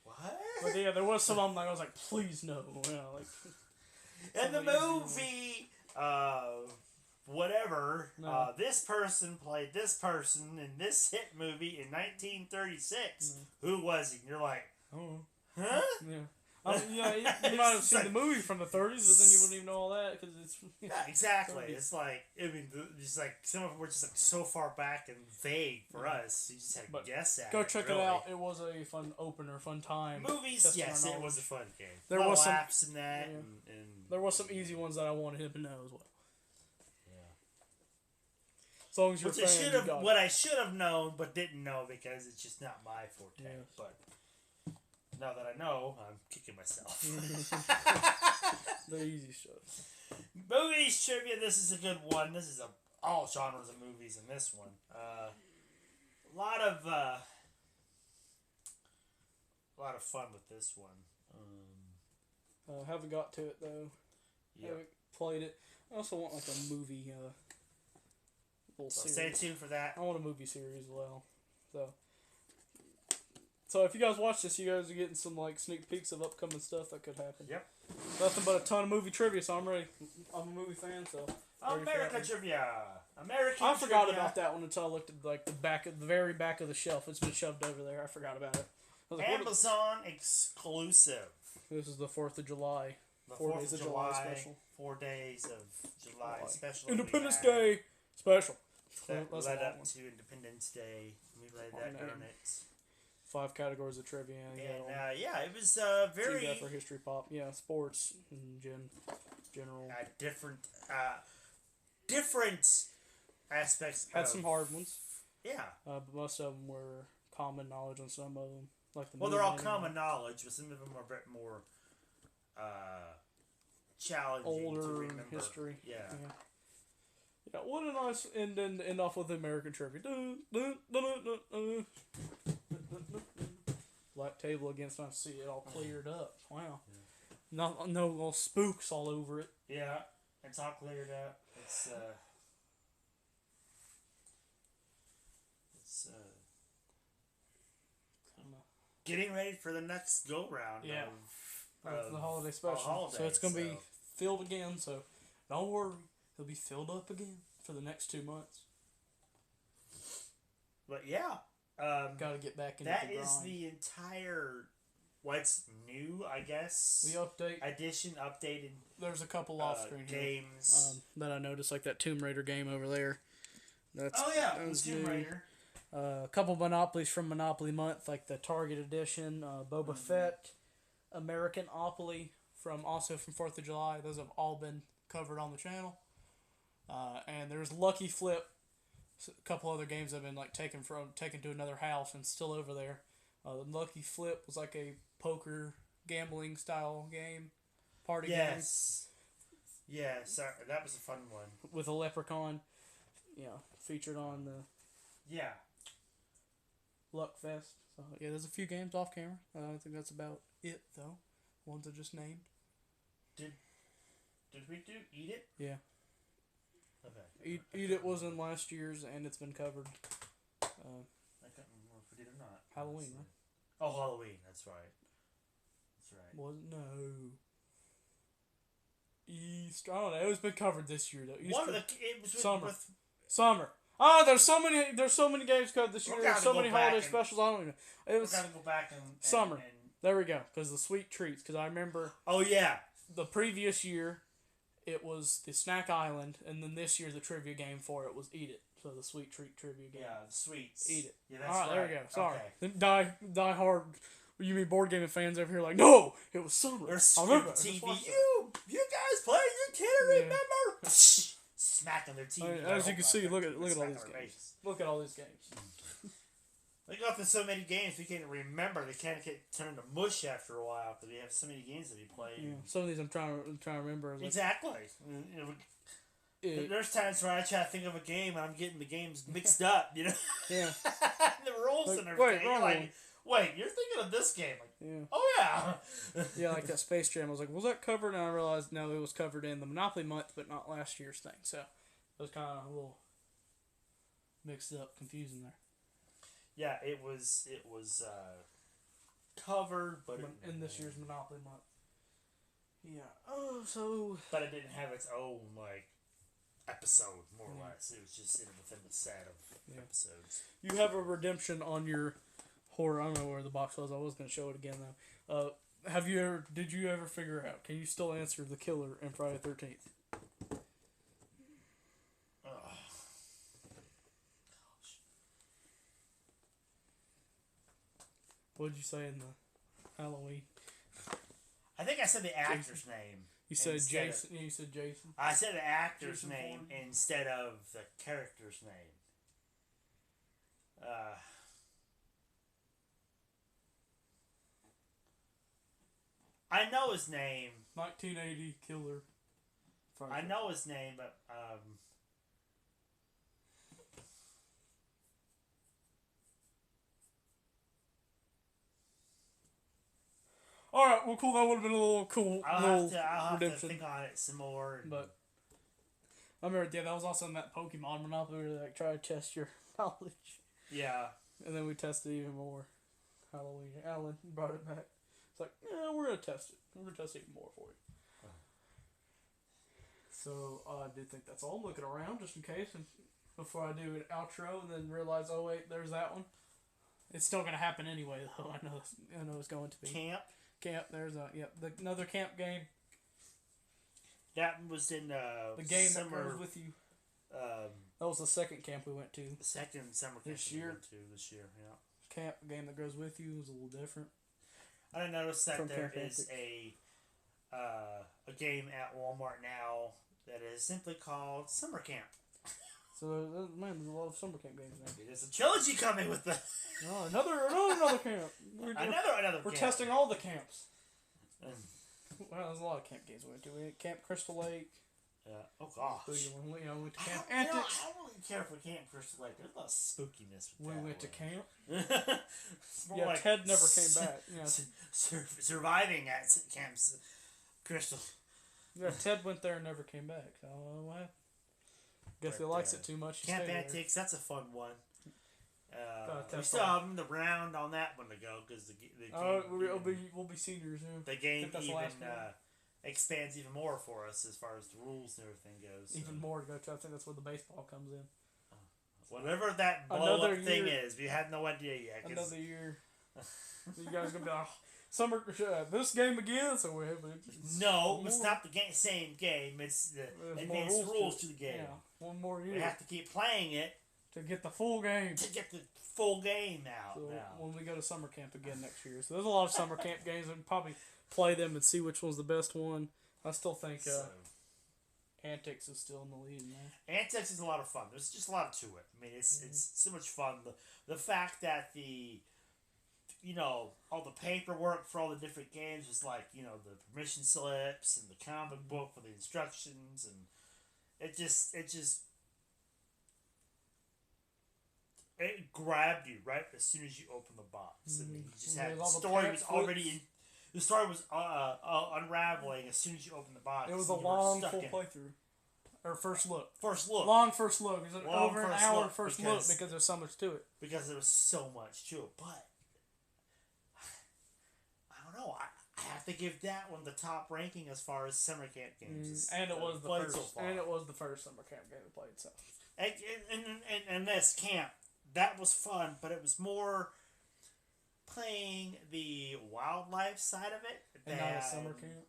what? But yeah, there was some of them like I was like, please no. In the movie, whatever, this person played this person in this hit movie in 1936. Who was he? And you're like, huh? Yeah. Yeah, you might have seen the movie from the 30s, but then you wouldn't even know all that because it's yeah, exactly. 30s. It's like just like some of them were just like so far back and vague for us. You just had to guess at go it. check really. it out. It was a fun opener, fun time. Movies, yes, it was a fun game. There was some laughs in that, and there was some easy ones that I wanted him to know as well. Yeah. As long as you're a fan, what I should have known but didn't know because it's just not my forte. Yes. But now that I know, I'm kicking myself. The easy stuff. Movies trivia. This is a good one. This is all genres of movies in this one. A lot of fun with this one. Haven't got to it though. Yep. Haven't played it. I also want like a movie. Little So series. stay tuned for that. I want a movie series as well. So if you guys watch this, you guys are getting some like sneak peeks of upcoming stuff that could happen. Yep. Nothing but a ton of movie trivia, so I'm ready. I'm a movie fan, so. American trivia. I forgot about that one until I looked at like the very back of the shelf. It's been shoved over there. I forgot about it. I was like, Amazon exclusive. This is the 4th of July. The 4 days of July special. 4 days of July special. Independence Day special. That That's led a long up one. to Independence Day. We laid that during it. 5 categories of trivia. And it was very... So you got for history pop. Yeah, sports and general. Different aspects. Had some hard ones. Yeah. But most of them were common knowledge on some of them. Like they're all common knowledge, but some of them are a bit more challenging older to remember. history. Yeah. Yeah, what a nice end off with the American trivia. Black table against, I see it all cleared up. Wow. Yeah. No little spooks all over it. Yeah, it's all cleared up. It's getting ready for the next go round. Yeah. Of the holiday special. So it's gonna be filled again. So don't worry, it'll be filled up again for the next 2 months. But yeah, got to get back into the grind. That is the entire what's new, I guess. The updated. There's a couple off-screen games that I noticed, like that Tomb Raider game over there. That was Tomb Raider. A couple Monopolies from Monopoly Month, like the Target Edition, Boba Fett, American Opoly from 4th of July. Those have all been covered on the channel. And there's Lucky Flip. A couple other games have been like taken to another house and still over there. The Lucky Flip was like a poker gambling style game, party game. Yes, that was a fun one with a leprechaun. Yeah, featured on the Luck Fest. So yeah, there's a few games off camera. I think that's about it though. Ones I just named. Did we do Eat It? Yeah. Okay. Eat It was in last year's, and it's been covered. I can't remember if we did or not. Halloween, right? Oh, Halloween. That's right. Easter. I don't know. It's been covered this year though. Easter. It was Summer. Oh, there's so many games covered this year. There's so many holiday specials. I don't even know. It was. We gotta go back and summer. There we go. Because the sweet treats. Because I remember. Oh yeah. The previous year, it was the Snack Island, and then this year the trivia game for it was Eat It. So the sweet treat trivia game. Yeah, the sweets. Eat It. Yeah, that's all right. right. There we go. Sorry. Okay. Die hard. You mean board gaming fans over here like, no, it was summer. There's I remember. TV. You guys play. You can't remember. Smacking their TV. As you can see, look at all these games. Look at all these games. We got so many games we can't remember. They can't get turned into mush after a while because we have so many games that we play. Yeah. Some of these I'm trying to remember. Exactly. There's times where I try to think of a game and I'm getting the games mixed up. You know. Yeah. The rules and everything. Wait, you're thinking of this game? Oh yeah. Yeah, like that Space Jam. I was like, was that covered? And I realized no, it was covered in the Monopoly Month, but not last year's thing. So it was kind of a little mixed up, confusing there. Yeah, it was covered, but in this year's Monopoly Month. Yeah. Oh, so. But it didn't have its own episode, more or less. It was just within the set of episodes. You have a redemption on your horror. I don't know where the box was. I was going to show it again though. Did you ever figure out? Can you still answer the killer in Friday the 13th? What did you say in the Halloween? I think I said the actor's name. You said Jason. You said Jason. I said the actor's Jason name Ford. instead of the character's name. I know his name. 1980 killer. I know his name, but all right, well, cool. That would have been a little cool. I'll have to think on it some more. But I remember, that was also in that Pokemon Monopoly where they try to test your knowledge. Yeah. And then we tested even more. Halloween. Alan brought it back. It's like, yeah, we're gonna test it. We're gonna test it even more for you. So I do think that's all. I'm looking around just in case, and before I do an outro, and then realize, oh wait, there's that one. It's still gonna happen anyway, though. I know it's going to be camp. There's another camp game. That was in the game that goes with you. That was the second camp we went to. The second summer camp this year. This year, yeah. Camp game that goes with you is a little different. I noticed that there is a game at Walmart now that is simply called Summer Camp. So man, there's a lot of summer camp games now. There's a trilogy coming with the. Oh, another camp. We're camp. testing all the camps. Well, there's a lot of camp games we went to. We went Camp Crystal Lake. Yeah. Oh gosh. We went to Camp I Antics. don't really care for Camp Crystal Lake. There's a lot of spookiness with that. We went to camp. Yeah, like Ted never came back. Yeah. Surviving at Camp Crystal. Yeah, Ted went there and never came back. So I don't know what happened. Guess he likes it too much. Camp Antics, that's a fun one. We test still have the round on that one to go because the game. We'll be seniors. Yeah. The game even expands even more for us as far as the rules and everything goes. Even more to go to. I think that's where the baseball comes in. Whatever that blow up thing is, we have no idea yet. Another year. You guys gonna be like, summer this game again? So we have no, it's not the same game. It's the advanced rules to the game. Yeah, one more year. We have to keep playing it to get the full game. Out. So when we go to summer camp again next year, so there's a lot of summer camp games, and probably play them and see which one's the best one. I still think Antics is still in the lead, man. Antics is a lot of fun. There's just a lot to it. I mean, it's so much fun. The fact that all the paperwork for all the different games was like, the permission slips and the comic book for the instructions, and it grabbed you right as soon as you open the box. I mean, you just had the story was already in. The story was unraveling as soon as you opened the box. It was a long full playthrough. Or first look. Long first look. It was over an hour first look because there's so much to it. Because there was so much to it. But, I don't know. I have to give that one the top ranking as far as summer camp games. And it was the first. So and it was the first summer camp game we played. So. And this camp, that was fun, but it was more playing the wildlife side of it than not a summer camp.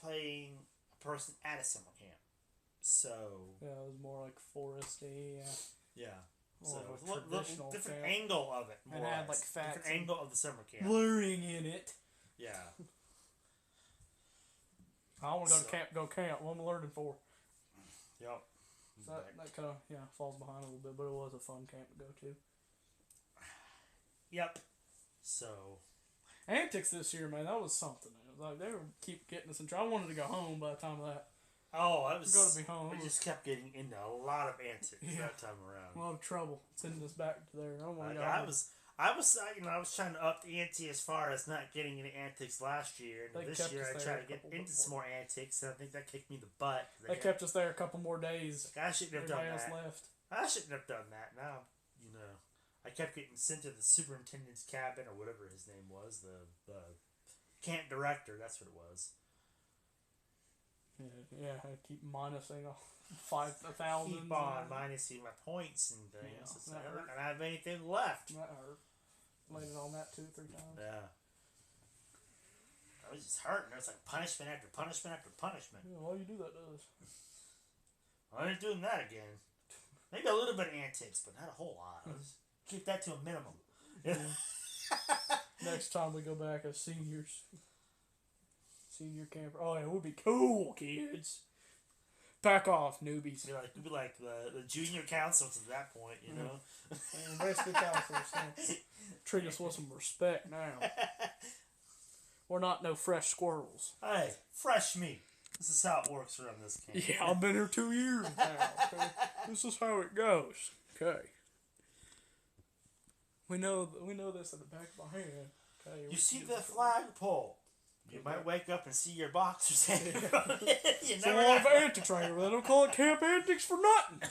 Playing a person at a summer camp. So yeah, it was more like foresty. Yeah. So a different angle of it. And had like facts. Different angle of the summer camp. Blurring in it. Yeah. I want to go camp. What am I learning for? Yep. So that kind of falls behind a little bit, but it was a fun camp to go to. Yep. So Antics this year, man, that was something. It was like they would keep getting us in trouble. I wanted to go home by the time of that. Oh, I was going to be home. We just kept getting into a lot of antics that time around. A lot of trouble sending us back to there. I was trying to up the ante as far as not getting into antics last year. And this year I tried to get into some more antics, and I think that kicked me in the butt. They kept us there a couple more days. Like, I shouldn't have done that. Left. I shouldn't have done that. Now, I kept getting sent to the superintendent's cabin or whatever his name was, the camp director. That's what it was. Yeah, I keep minusing 5,000. Keep on minusing my points and things. Yeah, I'm not gonna have anything left. That hurt. Landed on that 2-3 times. Yeah. I was just hurting. It was like punishment after punishment after punishment. Yeah, all you do that does. I ain't doing that again. Maybe a little bit of antics, but not a whole lot. I'll just keep that to a minimum. Yeah. Next time we go back as seniors. Senior camper. Oh, yeah, it would be cool, kids. Back off, newbies. It'd be like the junior counselors at that point, you know? And the rest of the counselors treat us with some respect now. We're not no fresh squirrels. Hey, fresh meat. This is how it works around this camp. Yeah, I've been here 2 years now. Okay? This is how it goes. Okay. We know this in the back of my hand. Okay. You see the flagpole. You might wake up and see your boxers hanging from it. You It's a never lot of know. anti-training. They don't call it camp antics for nothing.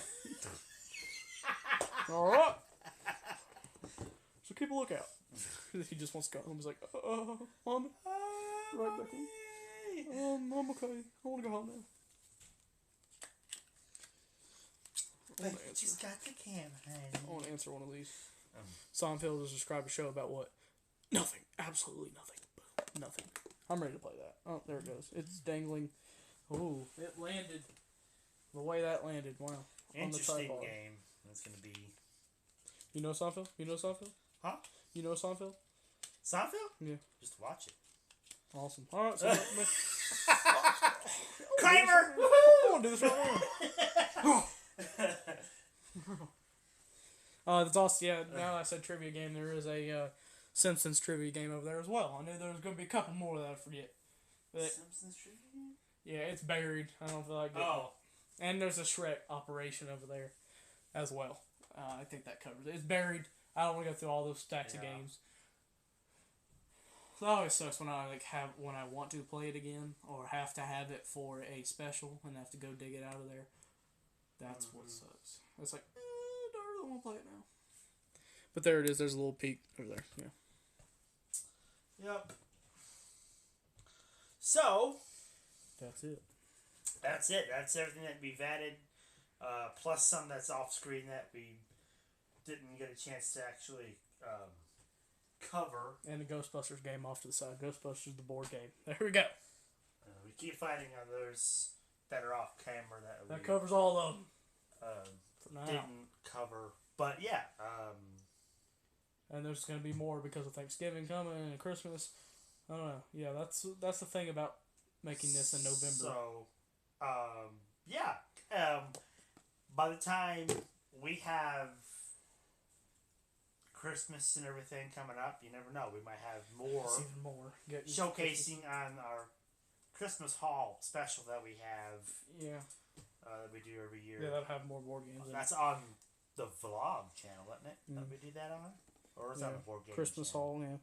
All right. So keep a lookout. He just wants to go home. He's like, Mommy, right back in. I'm okay. I want to go home now. I want to answer. Just got the camera. I want to answer one of these. Seinfeld has described a show about what? Nothing. Absolutely nothing. Boom. Nothing. I'm ready to play that. Oh, there it goes. It's dangling. Oh, it landed. The way that landed. Wow. Interesting game. It's going to be... You know Seinfeld? You know Seinfeld? Huh? You know Seinfeld? Seinfeld? Yeah. Just watch it. Awesome. All right. So Kramer! I want to do this right now. That's awesome. Yeah, now I said trivia game, there is a Simpsons trivia game over there as well. I knew there was going to be a couple more that I forget. But, Simpsons trivia game? yeah, it's buried. I don't feel like getting it. And there's a Shrek operation over there as well. I think that covers it. It's buried. I don't want to go through all those stacks of games. It always sucks when I when I want to play it again or have to have it for a special and have to go dig it out of there. That's what sucks. It's like, I don't really want to play it now. But there it is. There's a little peek over there. Yeah. Yep. So, That's it. that's it. That's everything that we've added. Plus some that's off screen that we didn't get a chance to actually cover. And the Ghostbusters game off to the side. Ghostbusters, the board game. There we go. We keep finding others that are off camera That covers all of them. For now. Didn't cover. But yeah. And there's going to be more because of Thanksgiving coming and Christmas. I don't know. Yeah, that's the thing about making this in November. So, yeah. By the time we have Christmas and everything coming up, you never know. We might have more It's even more. showcasing on our Christmas haul special that we have. Yeah. That we do every year. Yeah, that'll have more board games. That's on the vlog channel, isn't it? That we do that on? Or is that on the board game Christmas channel? haul, yeah.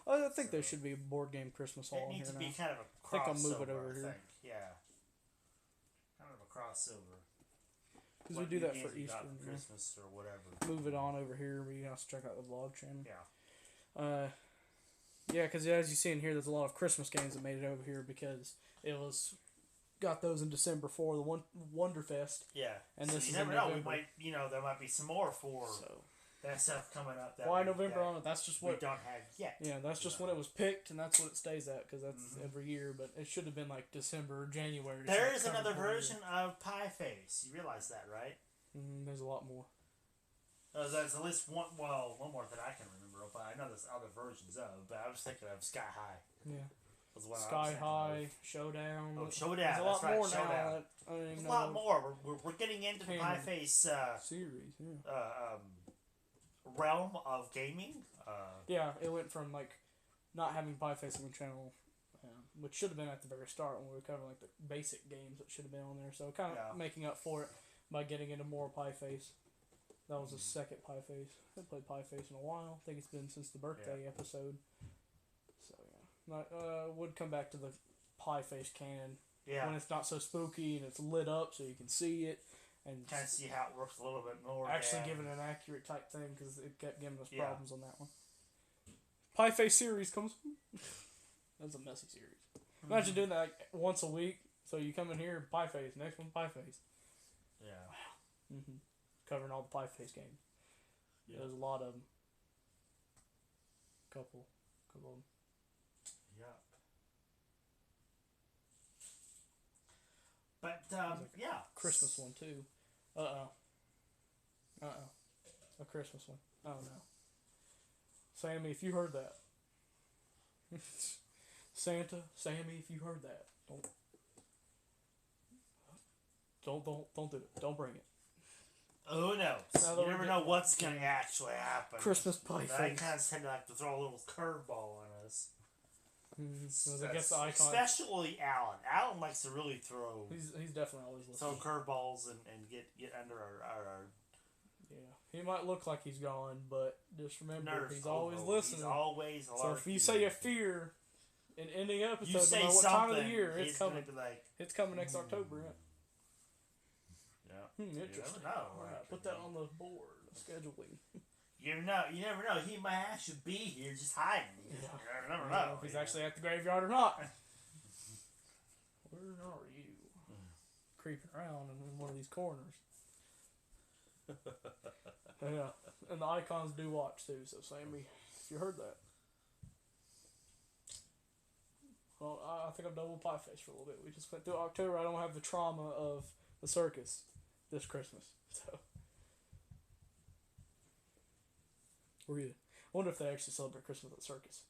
I think there should be a board game Christmas haul It needs here to be now. kind of a crossover. I think I'll move it over here. Yeah. Kind of a crossover. Because we do that for games we got Easter. for Christmas or whatever. Move it on over here. We have to check out the vlog channel. Yeah. Yeah, because as you see in here, there's a lot of Christmas games that made it over here because it was got those in December for the Wonderfest. Yeah. And so this you is never in know. November. We might, there might be some more for that stuff coming up. Why November on it? That's just what we don't have yet. Yeah, that's just when it was picked, and that's what it stays at because that's every year. But it should have been like December, or January. There is another version of Pie Face. You realize that, right? There's a lot more. There's at least one more that I can remember, but I know there's other versions of. But I was thinking of Sky High. Yeah. Was what I was Sky thinking High, of. Showdown. Oh, Showdown. There's a lot that's right, more Showdown. now. That I don't even There's know. a lot more. We're getting into the Pie Face series. Yeah. Realm of gaming. Yeah, it went from like not having Pie Face on the channel, which should have been at the very start when we were covering like the basic games that should have been on there. So kind of making up for it by getting into more Pie Face. That was the second Pie Face. I haven't played Pie Face in a while. I think it's been since the birthday episode. So yeah, would come back to the Pie Face canon when it's not so spooky and it's lit up so you can see it. And kind of see how it works a little bit more. Actually giving an accurate type thing because it kept giving us problems on that one. Pie Face series comes. That's a messy series. Imagine doing that like once a week. So you come in here, Pie Face. Next one, Pie Face. Yeah. Wow. Covering all the Pie Face games. Yeah. There's a lot of them. Couple of them. Yeah. But yeah, Christmas one too. A Christmas one. I don't know. Sammy, if you heard that. Santa, Sammy, if you heard that, don't do it. Don't bring it. Who knows? You never know what's going to actually happen. Christmas pie face. I kind of tend to like to throw a little curveball on us. I guess the icon. Especially Alan. Alan likes to really throw. He's definitely always listening. Throw curveballs and get under our. Yeah, he might look like he's gone, but just remember he's always listening. He's always. So if you say a fear in any episode, no matter what time of the year, it's coming. It's coming next October. Yeah. Interesting. You never know. Right, put that on the board. Scheduling. You never know. He might actually be here, just hiding. You never know if he's actually at the graveyard or not. Where are you? Creeping around in one of these corners. Yeah, and the icons do watch too. So Sammy, if you heard that, well, I think I'm done with Pie Face for a little bit. We just went through October. I don't have the trauma of the circus this Christmas. So, I wonder if they actually celebrate Christmas at the circus.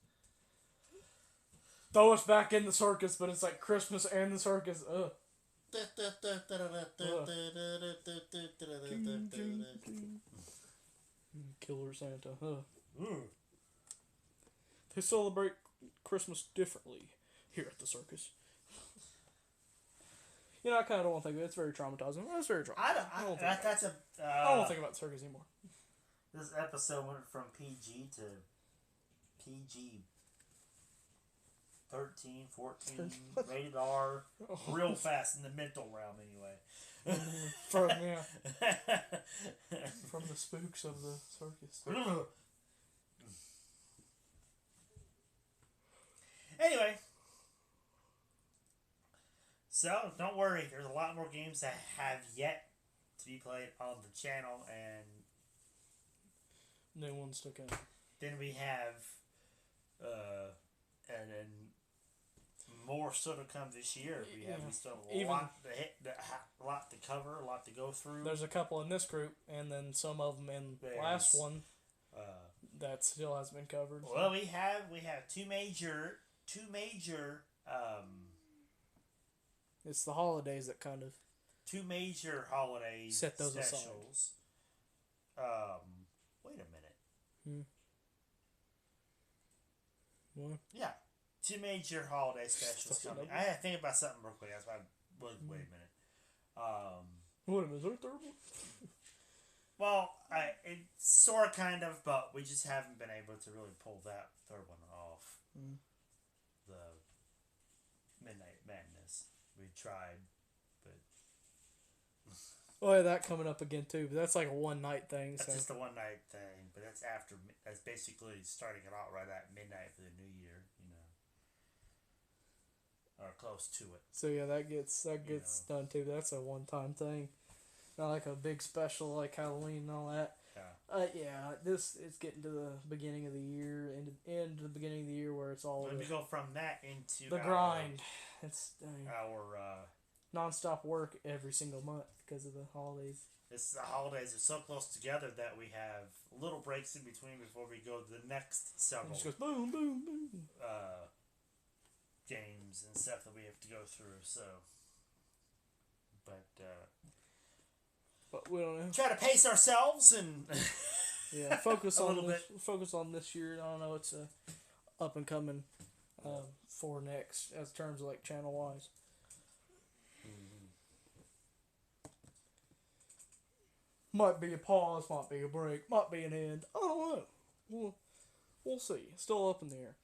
Throw us back in the circus, but it's like Christmas and the circus. Ugh. Killer Santa. They celebrate Christmas differently here at the circus. You know, I kind of don't want to think of it. It's very traumatizing. It's very traumatizing. I don't think about the circus anymore. This episode went from PG to PG 13, 14, rated R, real fast in the mental realm anyway. From the spooks of the circus. Anyway. So, don't worry, there's a lot more games that have yet to be played on the channel, and new ones to come. Then we have, and then more still to come this year. We still have a lot to hit, a lot to cover, a lot to go through. There's a couple in this group, and then some of them in the last one that still hasn't been covered. Well, we have two major. It's the holidays that kind of two major holidays set those specials. aside. Wait a minute. What? Yeah, two major holiday specials coming. I had to think about something real quick. That's why. Wait a minute. What is there a third one? Well, it's sort of, kind of, but we just haven't been able to really pull that third one off. The Midnight Madness. We tried, but. Oh, yeah, that coming up again too. But that's like a one night thing. That's just a one night thing, but that's after. That's basically starting it out right at midnight for the new year, or close to it. So yeah, that gets done too. That's a one time thing, not like a big special like Halloween and all that. Yeah. This is getting to the beginning of the year, end to the beginning of the year where it's all. When we go from that into the grind, it's our non-stop work every single month because of the holidays. The holidays are so close together that we have little breaks in between before we go to the next several. It just goes boom, boom, boom. Games and stuff that we have to go through. So, but we don't know. Try to pace ourselves and focus on this year. I don't know. It's up and coming for next as terms of like channel wise. Might be a pause, might be a break, might be an end. I don't know. We'll see. Still up in the air.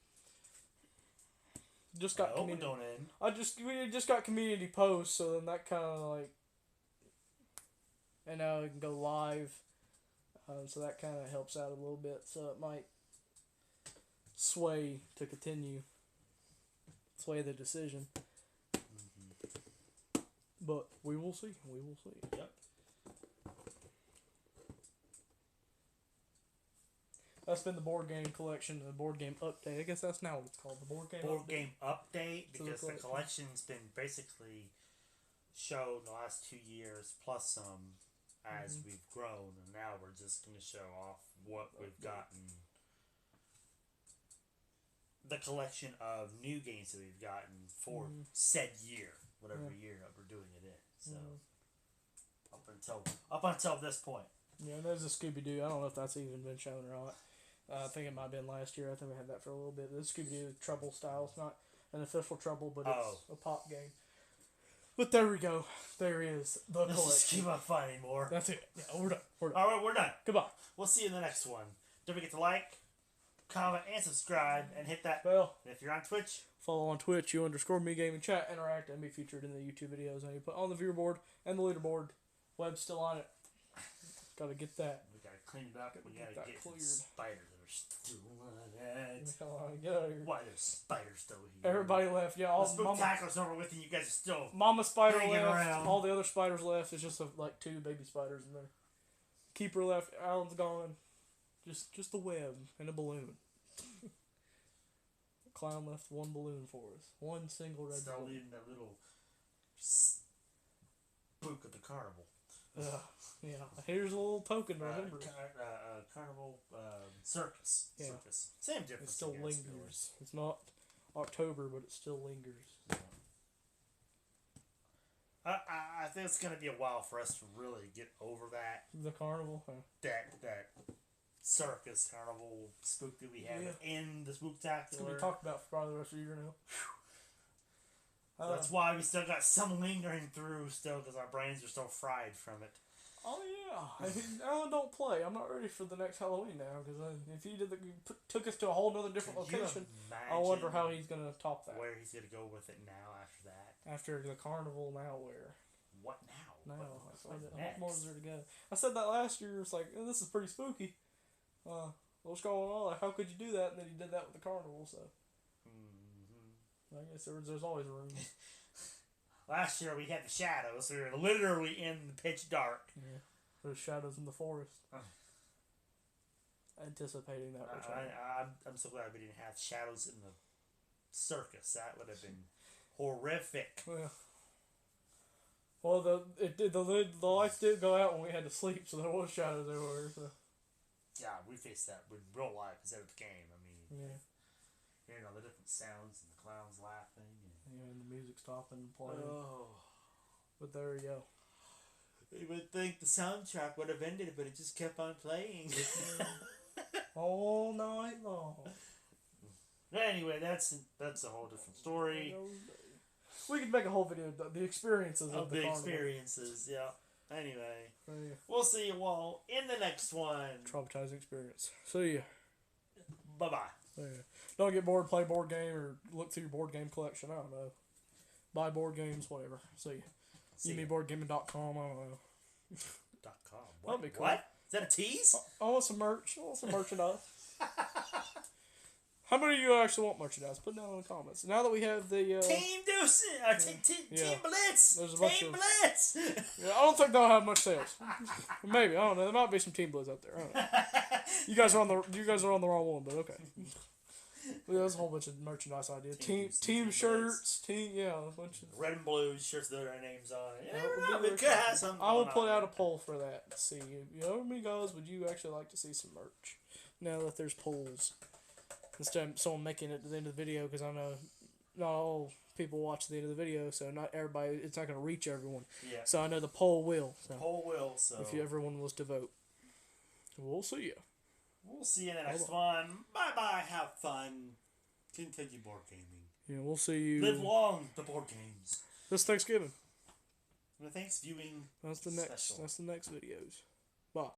Just got community. Don't end. We just got community posts, so then that kind of like, and now we can go live, so that kind of helps out a little bit. So it might sway to continue, sway the decision. But we will see. We will see. Yep. That's been the board game collection, the board game update. I guess that's now what it's called, the board game update. Because the collection's been basically show in the last 2 years plus some as we've grown, and now we're just going to show off what we've gotten. The collection of new games that we've gotten for said year, whatever year that we're doing it in. So up until this point. Yeah, there's a Scooby-Doo. I don't know if that's even been shown or not. I think it might have been last year. I think we had that for a little bit. This Scooby-Doo Trouble style. It's not an official Trouble, but it's a pop game. But there we go. There is the collection. Let's just keep on finding more. That's it. Yeah, we're done. All right, we're done. Goodbye. We'll see you in the next one. Don't forget to like, comment, and subscribe, and hit that bell. If you're on Twitch, follow on Twitch, U_Me Gaming Chat, interact, and be featured in the YouTube videos. And you put on the viewer board and the leaderboard. Web's still on it. Gotta get that. We gotta clean it up. We gotta get cleared. the spiders that are still on it. Get out of here. Why there's spiders still here? Everybody left. Yeah, all the Spooktacular's over with, and you guys are still. Mama spider left. Around. All the other spiders left. It's just like 2 baby spiders in there. Keeper left. Alan's gone. Just the web and a balloon. Clown left 1 balloon for us. 1 single red Still balloon. leaving that little spook of the carnival. Yeah. Here's a little token to remember. Carnival circus. Yeah. Circus. Same difference. It still lingers. It's not October, but it still lingers. Yeah. I think it's gonna be a while for us to really get over that. The carnival. That circus carnival spook that we have in the Spooktacular. It's gonna be talked about for probably the rest of the year now. That's why we still got some lingering through still, because our brains are still fried from it. Oh yeah, Alan don't play. I'm not ready for the next Halloween now, because if he took us to a whole nother different location, I wonder how he's gonna top that. Where he's gonna go with it now after that? After the carnival, now where? What now? Now, what how more is there to go? I said that last year. It's like this is pretty spooky. What's going on? Like, how could you do that? And then he did that with the carnival. So. I guess there's always room. Last year we had the shadows. We were literally in the pitch dark. Yeah. There's shadows in the forest. Anticipating that return. I'm so glad we didn't have shadows in the circus. That would have been horrific. Yeah. Well, the lights did go out when we had to sleep, so there was shadows everywhere. So. Yeah, we faced that with real life instead of the game. I mean, yeah. You know, the different sounds and the clowns laughing. And the music stopping and playing. Oh. But there you go. You would think the soundtrack would have ended, but it just kept on playing. All night long. Anyway, that's a whole different story. We could make a whole video of the experiences of the carnival. Experiences, yeah. Anyway, we'll see you all in the next one. Traumatizing experience. See ya. Bye-bye. Yeah. Don't get bored, play board game, or look through your board game collection. I don't know. Buy board games, whatever. See ya. UMEboardgaming.com, I don't know. .com. That'd be cool. What? Is that a tease? I want some merch. I want some merchandise. How many of you actually want merchandise? Put it down in the comments. Now that we have the... Team Deuce! Team Blitz! There's a Team Blitz! Yeah, I don't think they'll have much sales. Maybe. I don't know. There might be some Team Blitz out there. I don't know. You guys are on the wrong one, but okay. Well, there's a whole bunch of merchandise ideas. Team shirts. A bunch of... Red and blue shirts that our names on it. Yeah, I will put out a poll for that. See, how many guys would you actually like to see some merch? Now that there's polls. Instead of someone making it to the end of the video, because I know not all people watch the end of the video, so not everybody, it's not going to reach everyone. Yeah. So I know the poll will. So so. if everyone was to vote. We'll see you. We'll see you in the next one. Bye-bye. Have fun. Continue board gaming. Yeah, we'll see you. Live long, the board games. This Thanksgiving. The Thanksgiving That's the next videos. Bye.